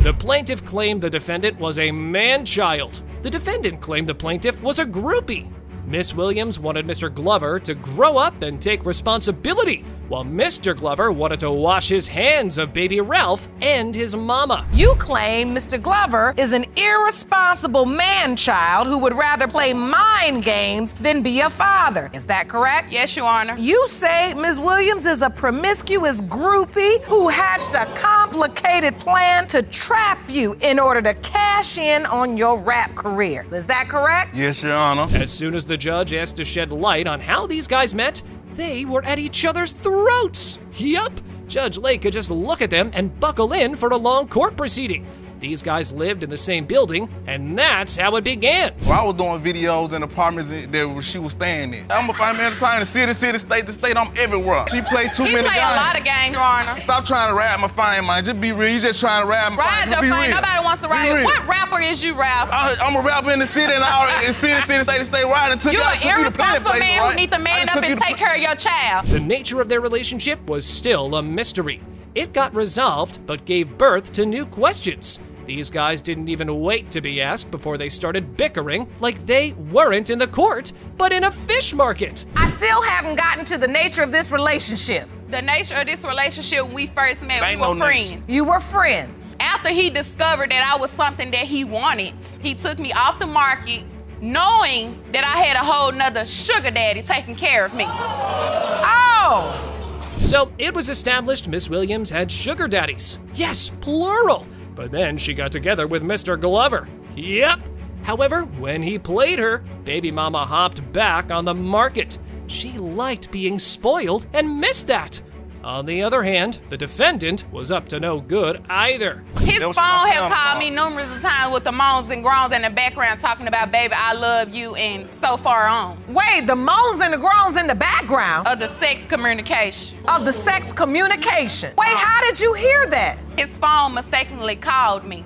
The plaintiff claimed the defendant was a man-child. The defendant claimed the plaintiff was a groupie. Miss Williams wanted Mr. Glover to grow up and take responsibility, while Mr. Glover wanted to wash his hands of baby Ralph and his mama. You claim Mr. Glover is an irresponsible man-child who would rather play mind games than be a father. Is that correct? Yes, Your Honor. You say Ms. Williams is a promiscuous groupie who hatched a complicated plan to trap you in order to cash in on your rap career. Is that correct? Yes, Your Honor. As soon as the judge asked to shed light on how these guys met, they were at each other's throats. Yup, Judge Lake could just look at them and buckle in for a long court proceeding. These guys lived in the same building, and that's how it began. Well, I was doing videos in apartments that she was staying in. I'm a fireman at the time, the city, state to state, I'm everywhere. She played too many games. He play a lot of games, Your Honor. Stop trying to rap my fine mind. Just be real. You just trying to rap my fine mind. Ride your fine. Nobody wants to ride. What rapper is you, Ralph? I'm a rapper in the city, and I city, state to state, riding. You're an irresponsible man who needs to man up and take care of your child. The nature of their relationship was still a mystery. It got resolved, but gave birth to new questions. These guys didn't even wait to be asked before they started bickering like they weren't in the court, but in a fish market. I still haven't gotten to the nature of this relationship. The nature of this relationship, when we first met, we were friends. You were friends. After he discovered that I was something that he wanted, he took me off the market, knowing that I had a whole nother sugar daddy taking care of me. Oh! So it was established Miss Williams had sugar daddies. Yes, plural. But then she got together with Mr. Glover. Yep. However, when he played her, baby mama hopped back on the market. She liked being spoiled and missed that. On the other hand, the defendant was up to no good either. His phone have called me numerous of times with the moans and groans in the background talking about, baby, I love you, and so far on. Wait, the moans and the groans in the background? Of the sex communication. Of the sex communication. Wait, how did you hear that? His phone mistakenly called me.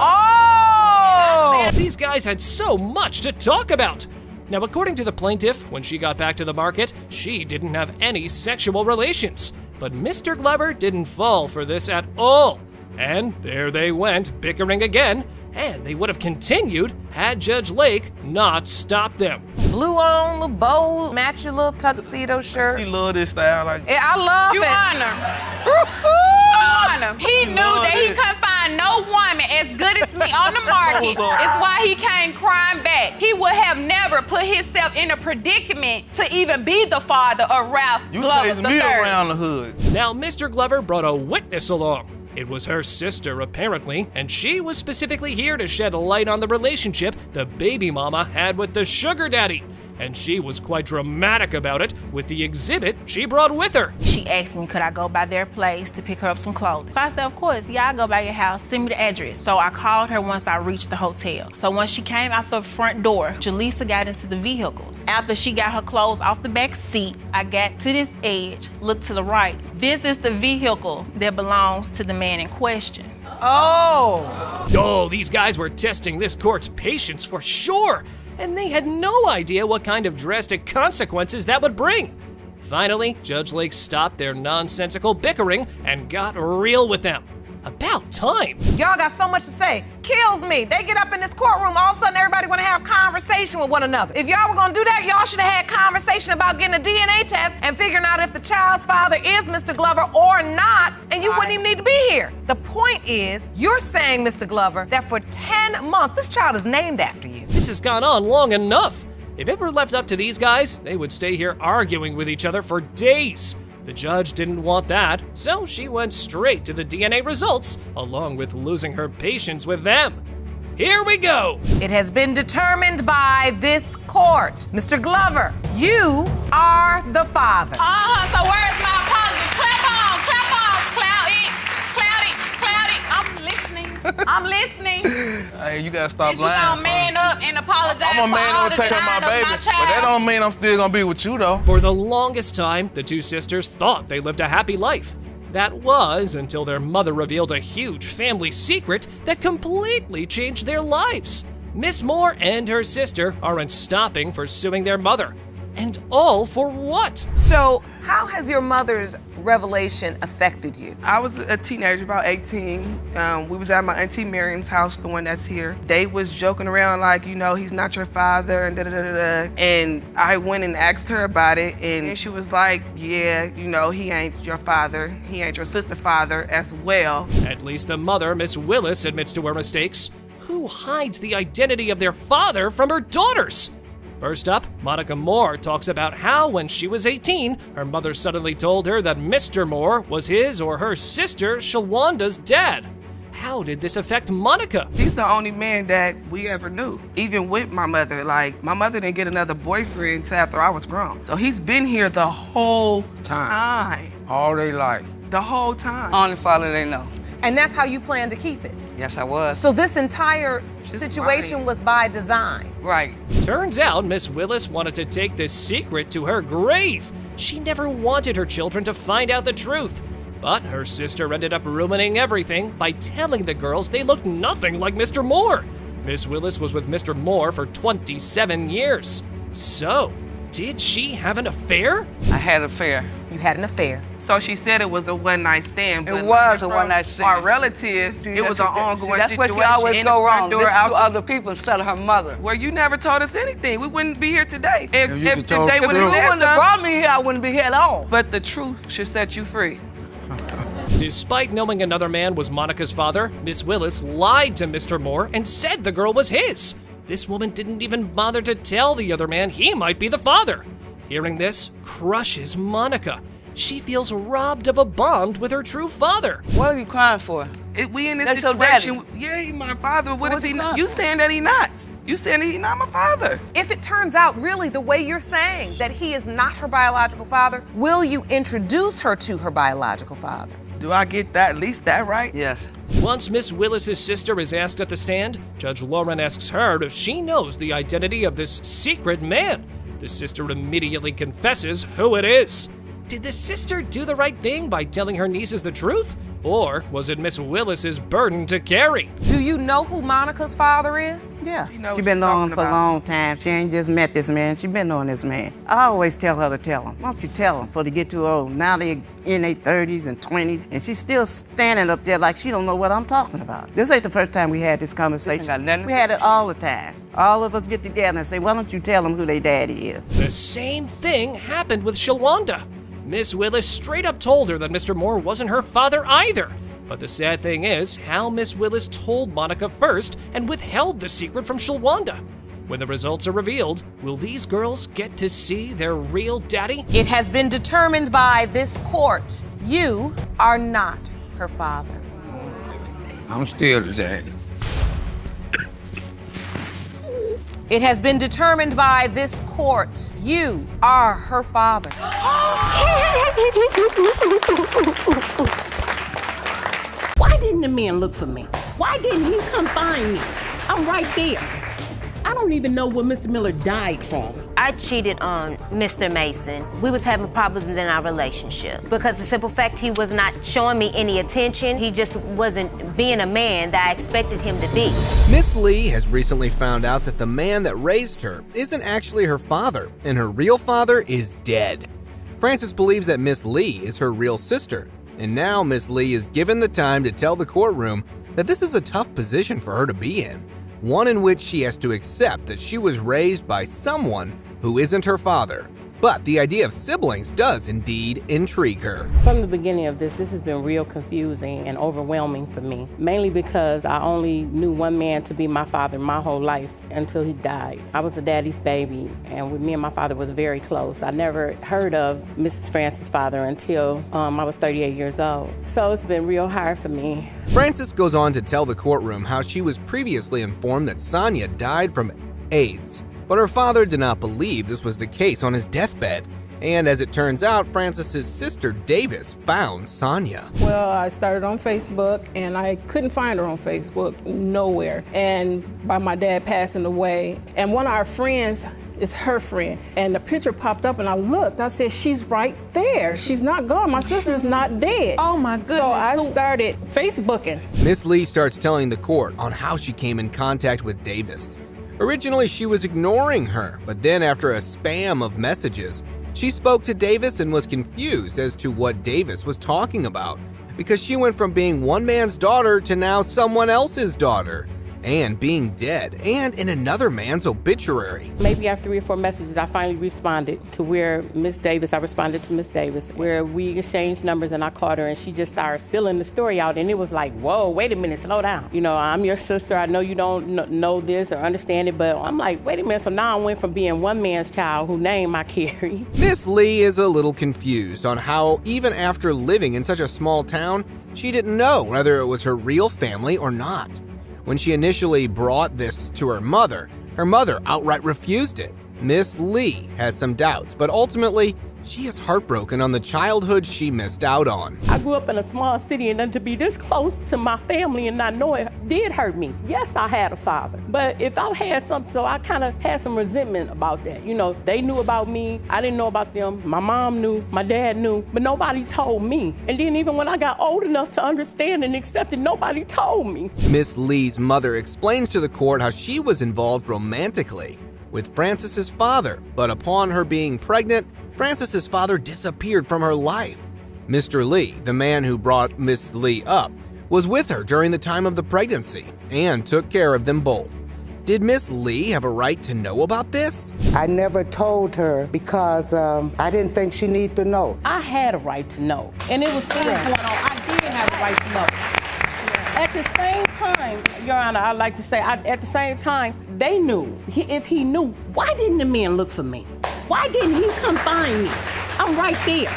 Oh! These guys had so much to talk about. Now, according to the plaintiff, when she got back to the market, she didn't have any sexual relations. But Mr. Glover didn't fall for this at all. And there they went, bickering again, and they would have continued had Judge Lake not stopped them. Blue on, the bow, match your little tuxedo shirt. She love this style. Like, yeah, I love Your it. Honor, he knew that he couldn't find no woman as good as me on the market. It's why he came crying back. He would have never put himself in a predicament to even be the father of Ralph Glover chasing me around the hood. Now, Mr. Glover brought a witness along. It was her sister, apparently, and she was specifically here to shed light on the relationship the baby mama had with the sugar daddy. And she was quite dramatic about it with the exhibit she brought with her. She asked me, could I go by their place to pick her up some clothes? So I said, of course, yeah, I'll go by your house, send me the address. So I called her once I reached the hotel. So when she came out the front door, Jaleesa got into the vehicle. After she got her clothes off the back seat, I got to this edge, looked to the right. This is the vehicle that belongs to the man in question. Oh, these guys were testing this court's patience for sure. And they had no idea what kind of drastic consequences that would bring. Finally, Judge Lake stopped their nonsensical bickering and got real with them. About time. Y'all got so much to say. Kills me. They get up in this courtroom, all of a sudden everybody want to have conversation with one another. If y'all were gonna do that, y'all should have had conversation about getting a DNA test and figuring out if the child's father is Mr. Glover or not, and you wouldn't even need to be here. The point is, you're saying, Mr. Glover, that for 10 months, this child is named after you. This has gone on long enough. If it were left up to these guys, they would stay here arguing with each other for days. The judge didn't want that, so she went straight to the DNA results, along with losing her patience with them. Here we go. It has been determined by this court. Mr. Glover, you are the father. So where's my apology? Clap on. I'm listening. Hey, you gotta stop You lying. gonna man up and apologize I'm a man for all who the take care of my design of baby, my but child. that don't mean I'm still gonna be with you though. For the longest time, the two sisters thought they lived a happy life. That was until their mother revealed a huge family secret that completely changed their lives. Miss Moore and her sister aren't stopping for suing their mother. And all for what? So, how has your mother's revelation affected you? I was a teenager, about 18. We was at my Auntie Miriam's house, the one that's here. They was joking around like, you know, he's not your father, and da-da-da-da-da. And I went and asked her about it, and she was like, yeah, you know, he ain't your father. He ain't your sister's father as well. At least the mother, Miss Willis, admits to her mistakes. Who hides the identity of their father from her daughters? First up, Monica Moore talks about how when she was 18, her mother suddenly told her that Mr. Moore was his or her sister, Shawanda's dad. How did this affect Monica? He's the only man that we ever knew, even with my mother. Like, my mother didn't get another boyfriend until after I was grown. So he's been here the whole time. All their life. The whole time. Only father they know. And that's how you plan to keep it? Yes, I was. So this entire situation was by design? Right. Turns out Miss Willis wanted to take this secret to her grave. She never wanted her children to find out the truth. But her sister ended up ruining everything by telling the girls they looked nothing like Mr. Moore. Miss Willis was with Mr. Moore for 27 years. So, Did she have an affair? I had an affair. You had an affair. So she said it was a one-night stand. It was a one-night stand. Our relatives, it was an ongoing that's situation. That's what she always go wrong. Listen Out to other people instead of her mother. Well, you never told us anything. We wouldn't be here today. If they If you wouldn't have brought me here, I wouldn't be here at all. But the truth should set you free. Despite knowing another man was Monica's father, Miss Willis lied to Mr. Moore and said the girl was his. This woman didn't even bother to tell the other man he might be the father. Hearing this crushes Monica. She feels robbed of a bond with her true father. What are you crying for? We in this That's situation. your daddy. Yeah, he's my father. What if he not? You saying that he not? You saying that he not my father? If it turns out really the way you're saying that he is not her biological father, will you introduce her to her biological father? Do I get that, at least that right? Yes. Once Miss Willis's sister is asked at the stand, Judge Lauren asks her if she knows the identity of this secret man. The sister immediately confesses who it is. Did the sister do the right thing by telling her nieces the truth? Or was it Miss Willis's burden to carry? Do you know who Monica's father is? Yeah. She been knowing him for a long time. She ain't just met this man. She been knowing this man. I always tell her to tell him. Why don't you tell him before they get too old? Now they in their 30s and 20s, and she's still standing up there like she don't know what I'm talking about. This ain't the first time we had this conversation. We had it all the time. All of us get together and say, why don't you tell them who their daddy is? The same thing happened with Shawanda. Miss Willis straight up told her that Mr. Moore wasn't her father either. But the sad thing is how Miss Willis told Monica first and withheld the secret from Shawanda. When the results are revealed, will these girls get to see their real daddy? It has been determined by this court. You are not her father. I'm still the daddy. It has been determined by this court. You are her father. Why didn't the man look for me? Why didn't he come find me? I'm right there. I don't even know what Mr. Miller died from. I cheated on Mr. Mason. We was having problems in our relationship because the simple fact he was not showing me any attention. He just wasn't being a man that I expected him to be. Miss Lee has recently found out that the man that raised her isn't actually her father, and her real father is dead. Frances believes that Miss Lee is her real sister, and now Miss Lee is given the time to tell the courtroom that this is a tough position for her to be in. One in which she has to accept that she was raised by someone who isn't her father. But the idea of siblings does indeed intrigue her. From the beginning of this has been real confusing and overwhelming for me, mainly because I only knew one man to be my father my whole life until he died. I was a daddy's baby, and with me and my father was very close. I never heard of Mrs. Francis' father until I was 38 years old. So it's been real hard for me. Frances goes on to tell the courtroom how she was previously informed that Sonia died from AIDS. But her father did not believe this was the case on his deathbed. And as it turns out, Frances' sister Davis found Sonia. Well, I started on Facebook and I couldn't find her on Facebook nowhere. And by my dad passing away, and one of our friends is her friend. And the picture popped up and I looked, I said, she's right there. She's not gone, my sister's not dead. Oh my goodness. So I started Facebooking. Miss Lee starts telling the court on how she came in contact with Davis. Originally, she was ignoring her, but then after a spam of messages, she spoke to Davis and was confused as to what Davis was talking about, because she went from being one man's daughter to now someone else's daughter, and being dead, and in another man's obituary. Maybe after 3 or 4 messages, I finally responded to where I responded to Miss Davis, where we exchanged numbers and I called her and she just started spilling the story out, and it was like, whoa, wait a minute, slow down. You know, I'm your sister, I know you don't know this or understand it, but I'm like, wait a minute, so now I went from being one man's child whose name I carry. Miss Lee is a little confused on how, even after living in such a small town, she didn't know whether it was her real family or not. When she initially brought this to her mother outright refused it. Miss Lee has some doubts, but ultimately, she is heartbroken on the childhood she missed out on. I grew up in a small city, and then to be this close to my family and not know it did hurt me. Yes, I had a father, but if I had something, so I kind of had some resentment about that. You know, they knew about me, I didn't know about them. My mom knew, my dad knew, but nobody told me. And then even when I got old enough to understand and accept it, nobody told me. Miss Lee's mother explains to the court how she was involved romantically with Frances's father, but upon her being pregnant, Frances's father disappeared from her life. Mr. Lee, the man who brought Miss Lee up, was with her during the time of the pregnancy and took care of them both. Did Miss Lee have a right to know about this? I never told her because I didn't think she needed to know. I had a right to know, and it was things going on. I did have a right to know. At the same time, Your Honor, I'd like to say, at the same time, they knew. If he knew, why didn't the man look for me? Why didn't he come find me? I'm right there.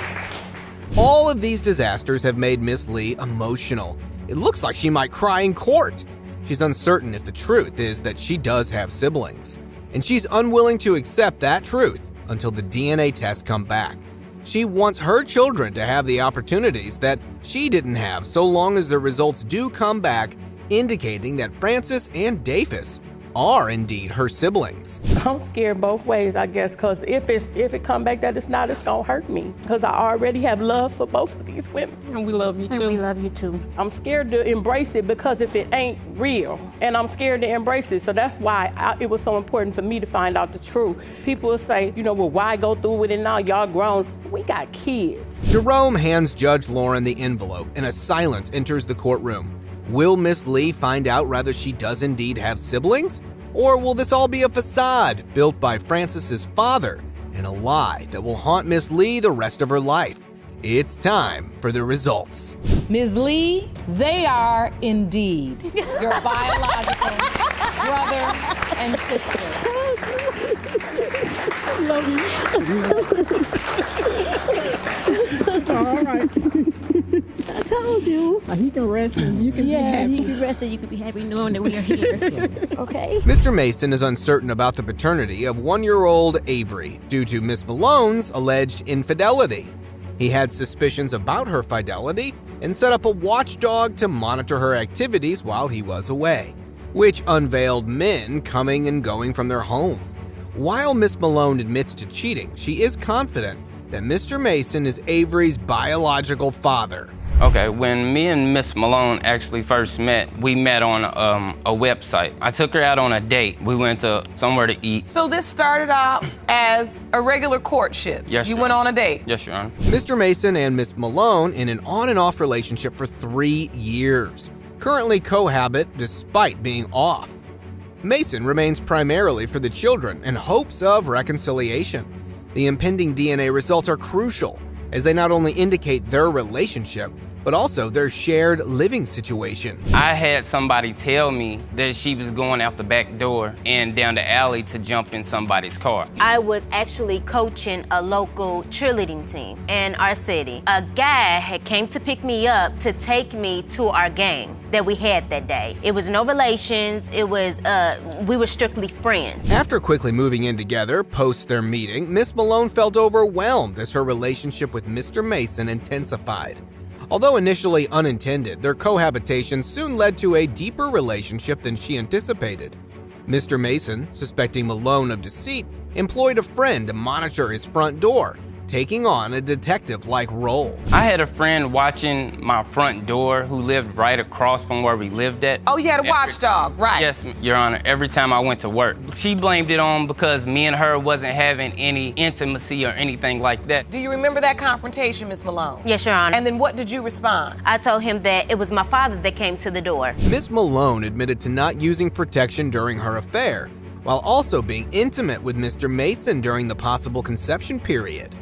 All of these disasters have made Miss Lee emotional. It looks like she might cry in court. She's uncertain if the truth is that she does have siblings, and she's unwilling to accept that truth until the DNA tests come back. She wants her children to have the opportunities that she didn't have so long as the results do come back, indicating that Frances and Davis are indeed her siblings. I'm scared both ways, I guess, because if it come back that it's not, it's gonna hurt me. Because I already have love for both of these women. And we love you too. And we love you too. I'm scared to embrace it because if it ain't real, and I'm scared to embrace it. So that's why it was so important for me to find out the truth. People will say, well, why go through with it now? Y'all grown. We got kids. Jerome hands Judge Lauren the envelope, and a silence enters the courtroom. Will Miss Lee find out whether she does indeed have siblings? Or will this all be a facade built by Frances's father and a lie that will haunt Miss Lee the rest of her life? It's time for the results. Ms. Lee, they are indeed your biological brother and sister. I love you. All right. I told you. He can rest and you can be happy. He can rest and you can be happy knowing that we are here. Okay? Mr. Mason is uncertain about the paternity of 1-year-old Avery due to Miss Malone's alleged infidelity. He had suspicions about her fidelity and set up a watchdog to monitor her activities while he was away, which unveiled men coming and going from their home. While Miss Malone admits to cheating, she is confident that Mr. Mason is Avery's biological father. Okay, when me and Miss Malone actually first met, we met on a website. I took her out on a date. We went to somewhere to eat. So this started out as a regular courtship? Yes, You went on a date? Yes, Your Honor. Mr. Mason and Miss Malone in an on and off relationship for 3 years, currently cohabit despite being off. Mason remains primarily for the children in hopes of reconciliation. The impending DNA results are crucial, as they not only indicate their relationship, but also their shared living situation. I had somebody tell me that she was going out the back door and down the alley to jump in somebody's car. I was actually coaching a local cheerleading team in our city. A guy had came to pick me up to take me to our game that we had that day. It was no relations, it was, we were strictly friends. After quickly moving in together post their meeting, Miss Malone felt overwhelmed as her relationship with Mr. Mason intensified. Although initially unintended, their cohabitation soon led to a deeper relationship than she anticipated. Mr. Mason, suspecting Malone of deceit, employed a friend to monitor his front door, taking on a detective-like role. I had a friend watching my front door who lived right across from where we lived at. Oh, you had a watchdog, right? Yes, Your Honor, every time I went to work. She blamed it on because me and her wasn't having any intimacy or anything like that. Do you remember that confrontation, Miss Malone? Yes, Your Honor. And then what did you respond? I told him that it was my father that came to the door. Miss Malone admitted to not using protection during her affair, while also being intimate with Mr. Mason during the possible conception period.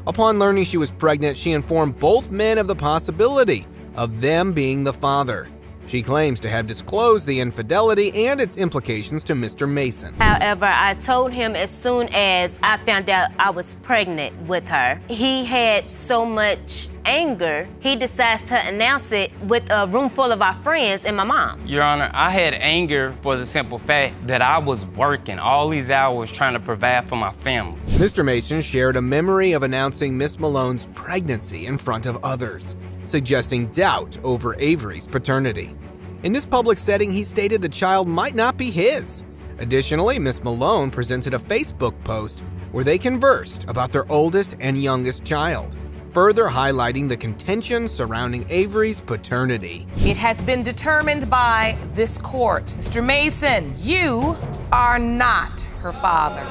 Upon learning she was pregnant, she informed both men of the possibility of them being the father. She claims to have disclosed the infidelity and its implications to Mr. Mason. However, I told him as soon as I found out I was pregnant with her. He had so much anger, he decides to announce it with a room full of our friends and my mom. Your Honor, I had anger for the simple fact that I was working all these hours trying to provide for my family. Mr. Mason shared a memory of announcing Miss Malone's pregnancy in front of others, suggesting doubt over Avery's paternity. In this public setting, he stated the child might not be his. Additionally, Miss Malone presented a Facebook post where they conversed about their oldest and youngest child, further highlighting the contention surrounding Avery's paternity. It has been determined by this court. Mr. Mason, you are not her father.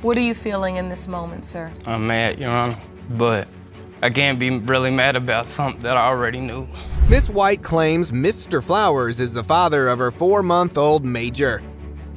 What are you feeling in this moment, sir? I'm mad, Your Honor, but I can't be really mad about something that I already knew. Miss White claims Mr. Flowers is the father of her 4-month-old Major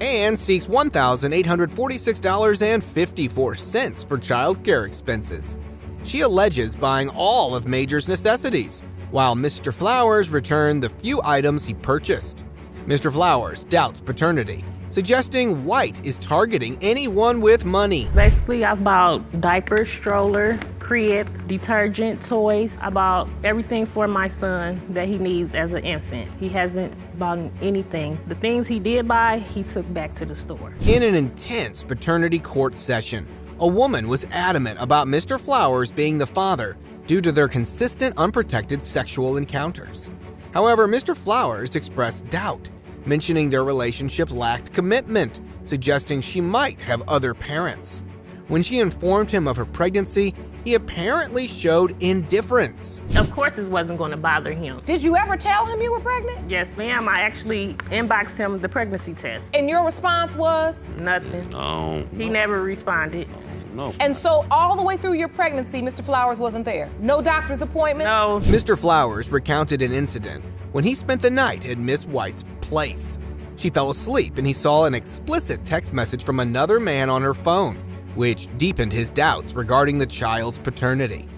and seeks $1,846.54 for childcare expenses. She alleges buying all of Major's necessities, while Mr. Flowers returned the few items he purchased. Mr. Flowers doubts paternity, suggesting White is targeting anyone with money. Basically, I bought diapers, stroller, crib, detergent, toys. I bought everything for my son that he needs as an infant. He hasn't bought anything. The things he did buy, he took back to the store. In an intense paternity court session, a woman was adamant about Mr. Flowers being the father due to their consistent unprotected sexual encounters. However, Mr. Flowers expressed doubt, mentioning their relationship lacked commitment, suggesting she might have other parents. When she informed him of her pregnancy, he apparently showed indifference. Of course, this wasn't going to bother him. Did you ever tell him you were pregnant? Yes, ma'am. I actually inboxed him the pregnancy test. And your response was? Nothing. No. He never responded. No. And so all the way through your pregnancy, Mr. Flowers wasn't there? No doctor's appointment? No. Mr. Flowers recounted an incident when he spent the night at Miss White's place. She fell asleep and he saw an explicit text message from another man on her phone, which deepened his doubts regarding the child's paternity.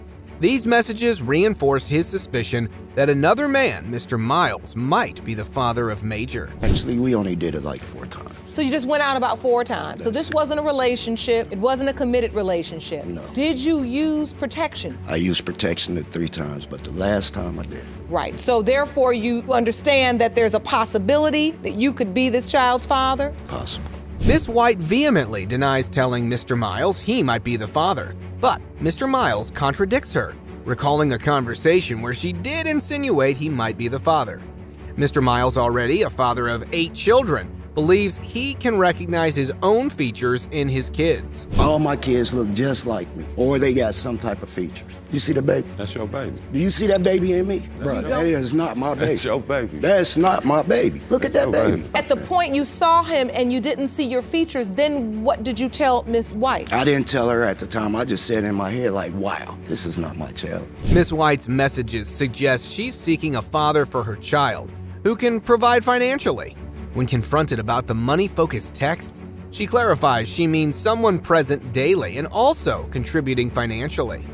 These messages reinforced his suspicion that another man, Mr. Miles, might be the father of Major. Actually, we only did it like 4 times. So you just went out about 4 times. So this wasn't a relationship. It wasn't a committed relationship. No. Did you use protection? I used protection at 3 times, but the last time I did. Right. So therefore you understand that there's a possibility that you could be this child's father? Possible. Miss White vehemently denies telling Mr. Miles he might be the father, but Mr. Miles contradicts her, recalling a conversation where she did insinuate he might be the father. Mr. Miles, already a father of 8 children, believes he can recognize his own features in his kids. All my kids look just like me, or they got some type of features. You see the baby? That's your baby. Do you see that baby in me? Bro, that is not my baby. That's your baby. That's not my baby. Look at that baby. At the point you saw him and you didn't see your features, then what did you tell Miss White? I didn't tell her at the time. I just said in my head like, wow, this is not my child. Miss White's messages suggest she's seeking a father for her child who can provide financially. When confronted about the money-focused texts, she clarifies she means someone present daily and also contributing financially.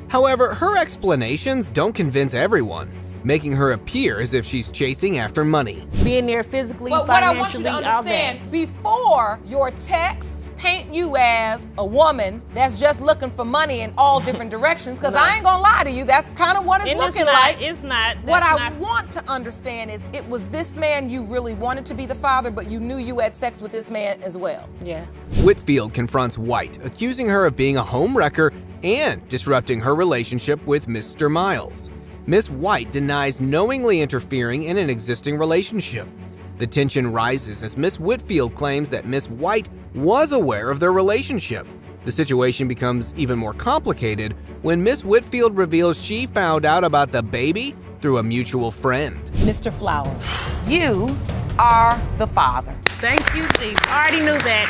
However, her explanations don't convince everyone, making her appear as if she's chasing after money. Being there physically, But what I want you to understand, before your texts paint you as a woman that's just looking for money in all different directions, because I ain't gonna lie to you, that's kind of what it's looking like. It's not. What I want to understand is it was this man you really wanted to be the father, but you knew you had sex with this man as well. Yeah. Whitfield confronts White, accusing her of being a homewrecker and disrupting her relationship with Mr. Miles. Miss White denies knowingly interfering in an existing relationship. The tension rises as Miss Whitfield claims that Miss White was aware of their relationship. The situation becomes even more complicated when Miss Whitfield reveals she found out about the baby through a mutual friend. Mr. Flowers, you are the father. Thank you, Steve. I already knew that.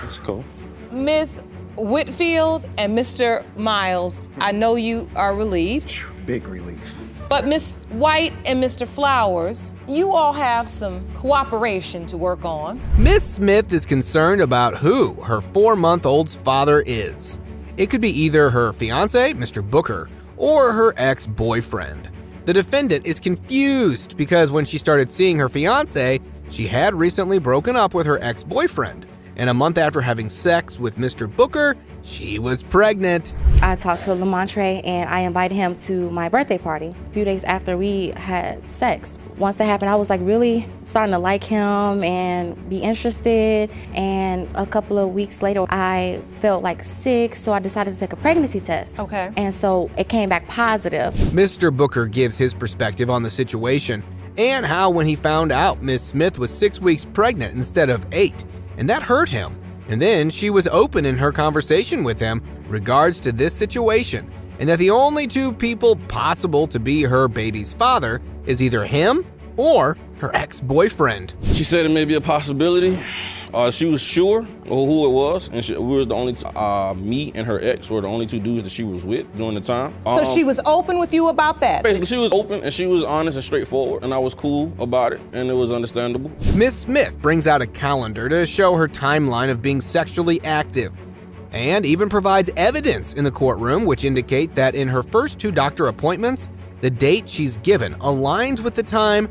That's cool. Miss Whitfield and Mr. Miles, I know you are relieved. Big relief. But Miss White and Mr. Flowers, you all have some cooperation to work on. Miss Smith is concerned about who her 4-month-old's father is. It could be either her fiance, Mr. Booker, or her ex-boyfriend. The defendant is confused because when she started seeing her fiance, she had recently broken up with her ex-boyfriend. And a month after having sex with Mr. Booker, she was pregnant. I talked to Lamontre and I invited him to my birthday party a few days after we had sex. Once that happened, I was like really starting to like him and be interested. And a couple of weeks later, I felt like sick, so I decided to take a pregnancy test. Okay. And so it came back positive. Mr. Booker gives his perspective on the situation and how when he found out Miss Smith was 6 weeks pregnant instead of 8, and that hurt him. And then she was open in her conversation with him regards to this situation, and that the only 2 people possible to be her baby's father is either him or her ex-boyfriend. She said it may be a possibility. She was sure of who it was, and we was the only, me and her ex were the only two dudes that she was with during the time. So she was open with you about that? Basically, she was open and she was honest and straightforward, and I was cool about it, and it was understandable. Miss Smith brings out a calendar to show her timeline of being sexually active, and even provides evidence in the courtroom which indicate that in her first 2 doctor appointments, the date she's given aligns with the time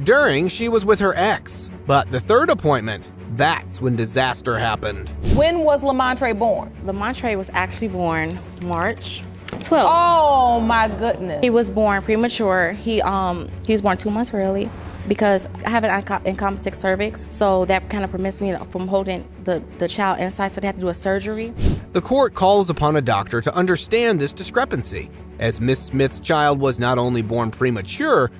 during she was with her ex. But the 3rd appointment, that's when disaster happened. When was Lamontre born? Lamontre was actually born March 12th. Oh my goodness. He was born premature. He was born 2 months early because I have an incompetent cervix, so that kind of prevents me from holding the child inside, so they have to do a surgery. The court calls upon a doctor to understand this discrepancy, as Miss Smith's child was not only born premature,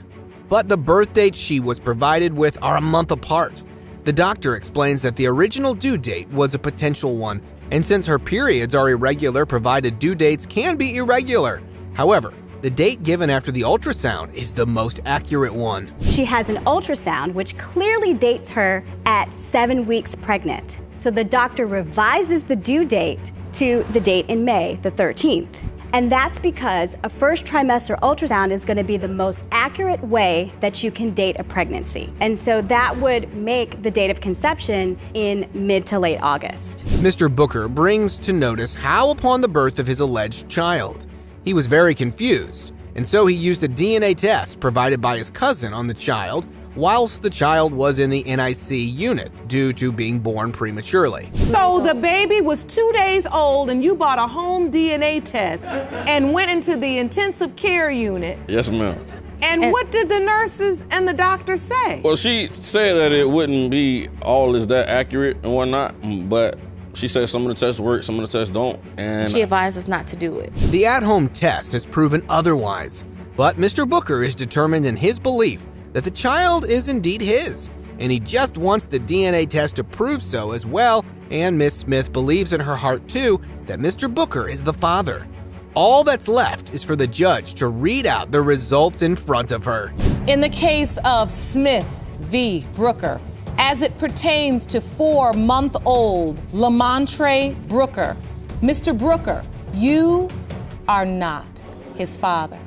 but the birth dates she was provided with are a month apart. The doctor explains that the original due date was a potential one, and since her periods are irregular, provided due dates can be irregular. However, the date given after the ultrasound is the most accurate one. She has an ultrasound which clearly dates her at 7 weeks pregnant. So the doctor revises the due date to the date in May, the 13th. And that's because a first trimester ultrasound is going to be the most accurate way that you can date a pregnancy. And so that would make the date of conception in mid to late August. Mr. Booker brings to notice how upon the birth of his alleged child, he was very confused, and so he used a DNA test provided by his cousin on the child whilst the child was in the NIC unit due to being born prematurely. So the baby was 2 days old and you bought a home DNA test and went into the intensive care unit. Yes, ma'am. And what did the nurses and the doctor say? Well, she said that it wouldn't be all is that accurate and whatnot, but she said some of the tests work, some of the tests don't. And she advised us not to do it. The at-home test has proven otherwise, but Mr. Booker is determined in his belief that the child is indeed his, and he just wants the DNA test to prove so as well, and Miss Smith believes in her heart too that Mr. Booker is the father. All that's left is for the judge to read out the results in front of her. In the case of Smith v. Brooker, as it pertains to 4-month-old Lamontre Brooker, Mr. Brooker, you are not his father.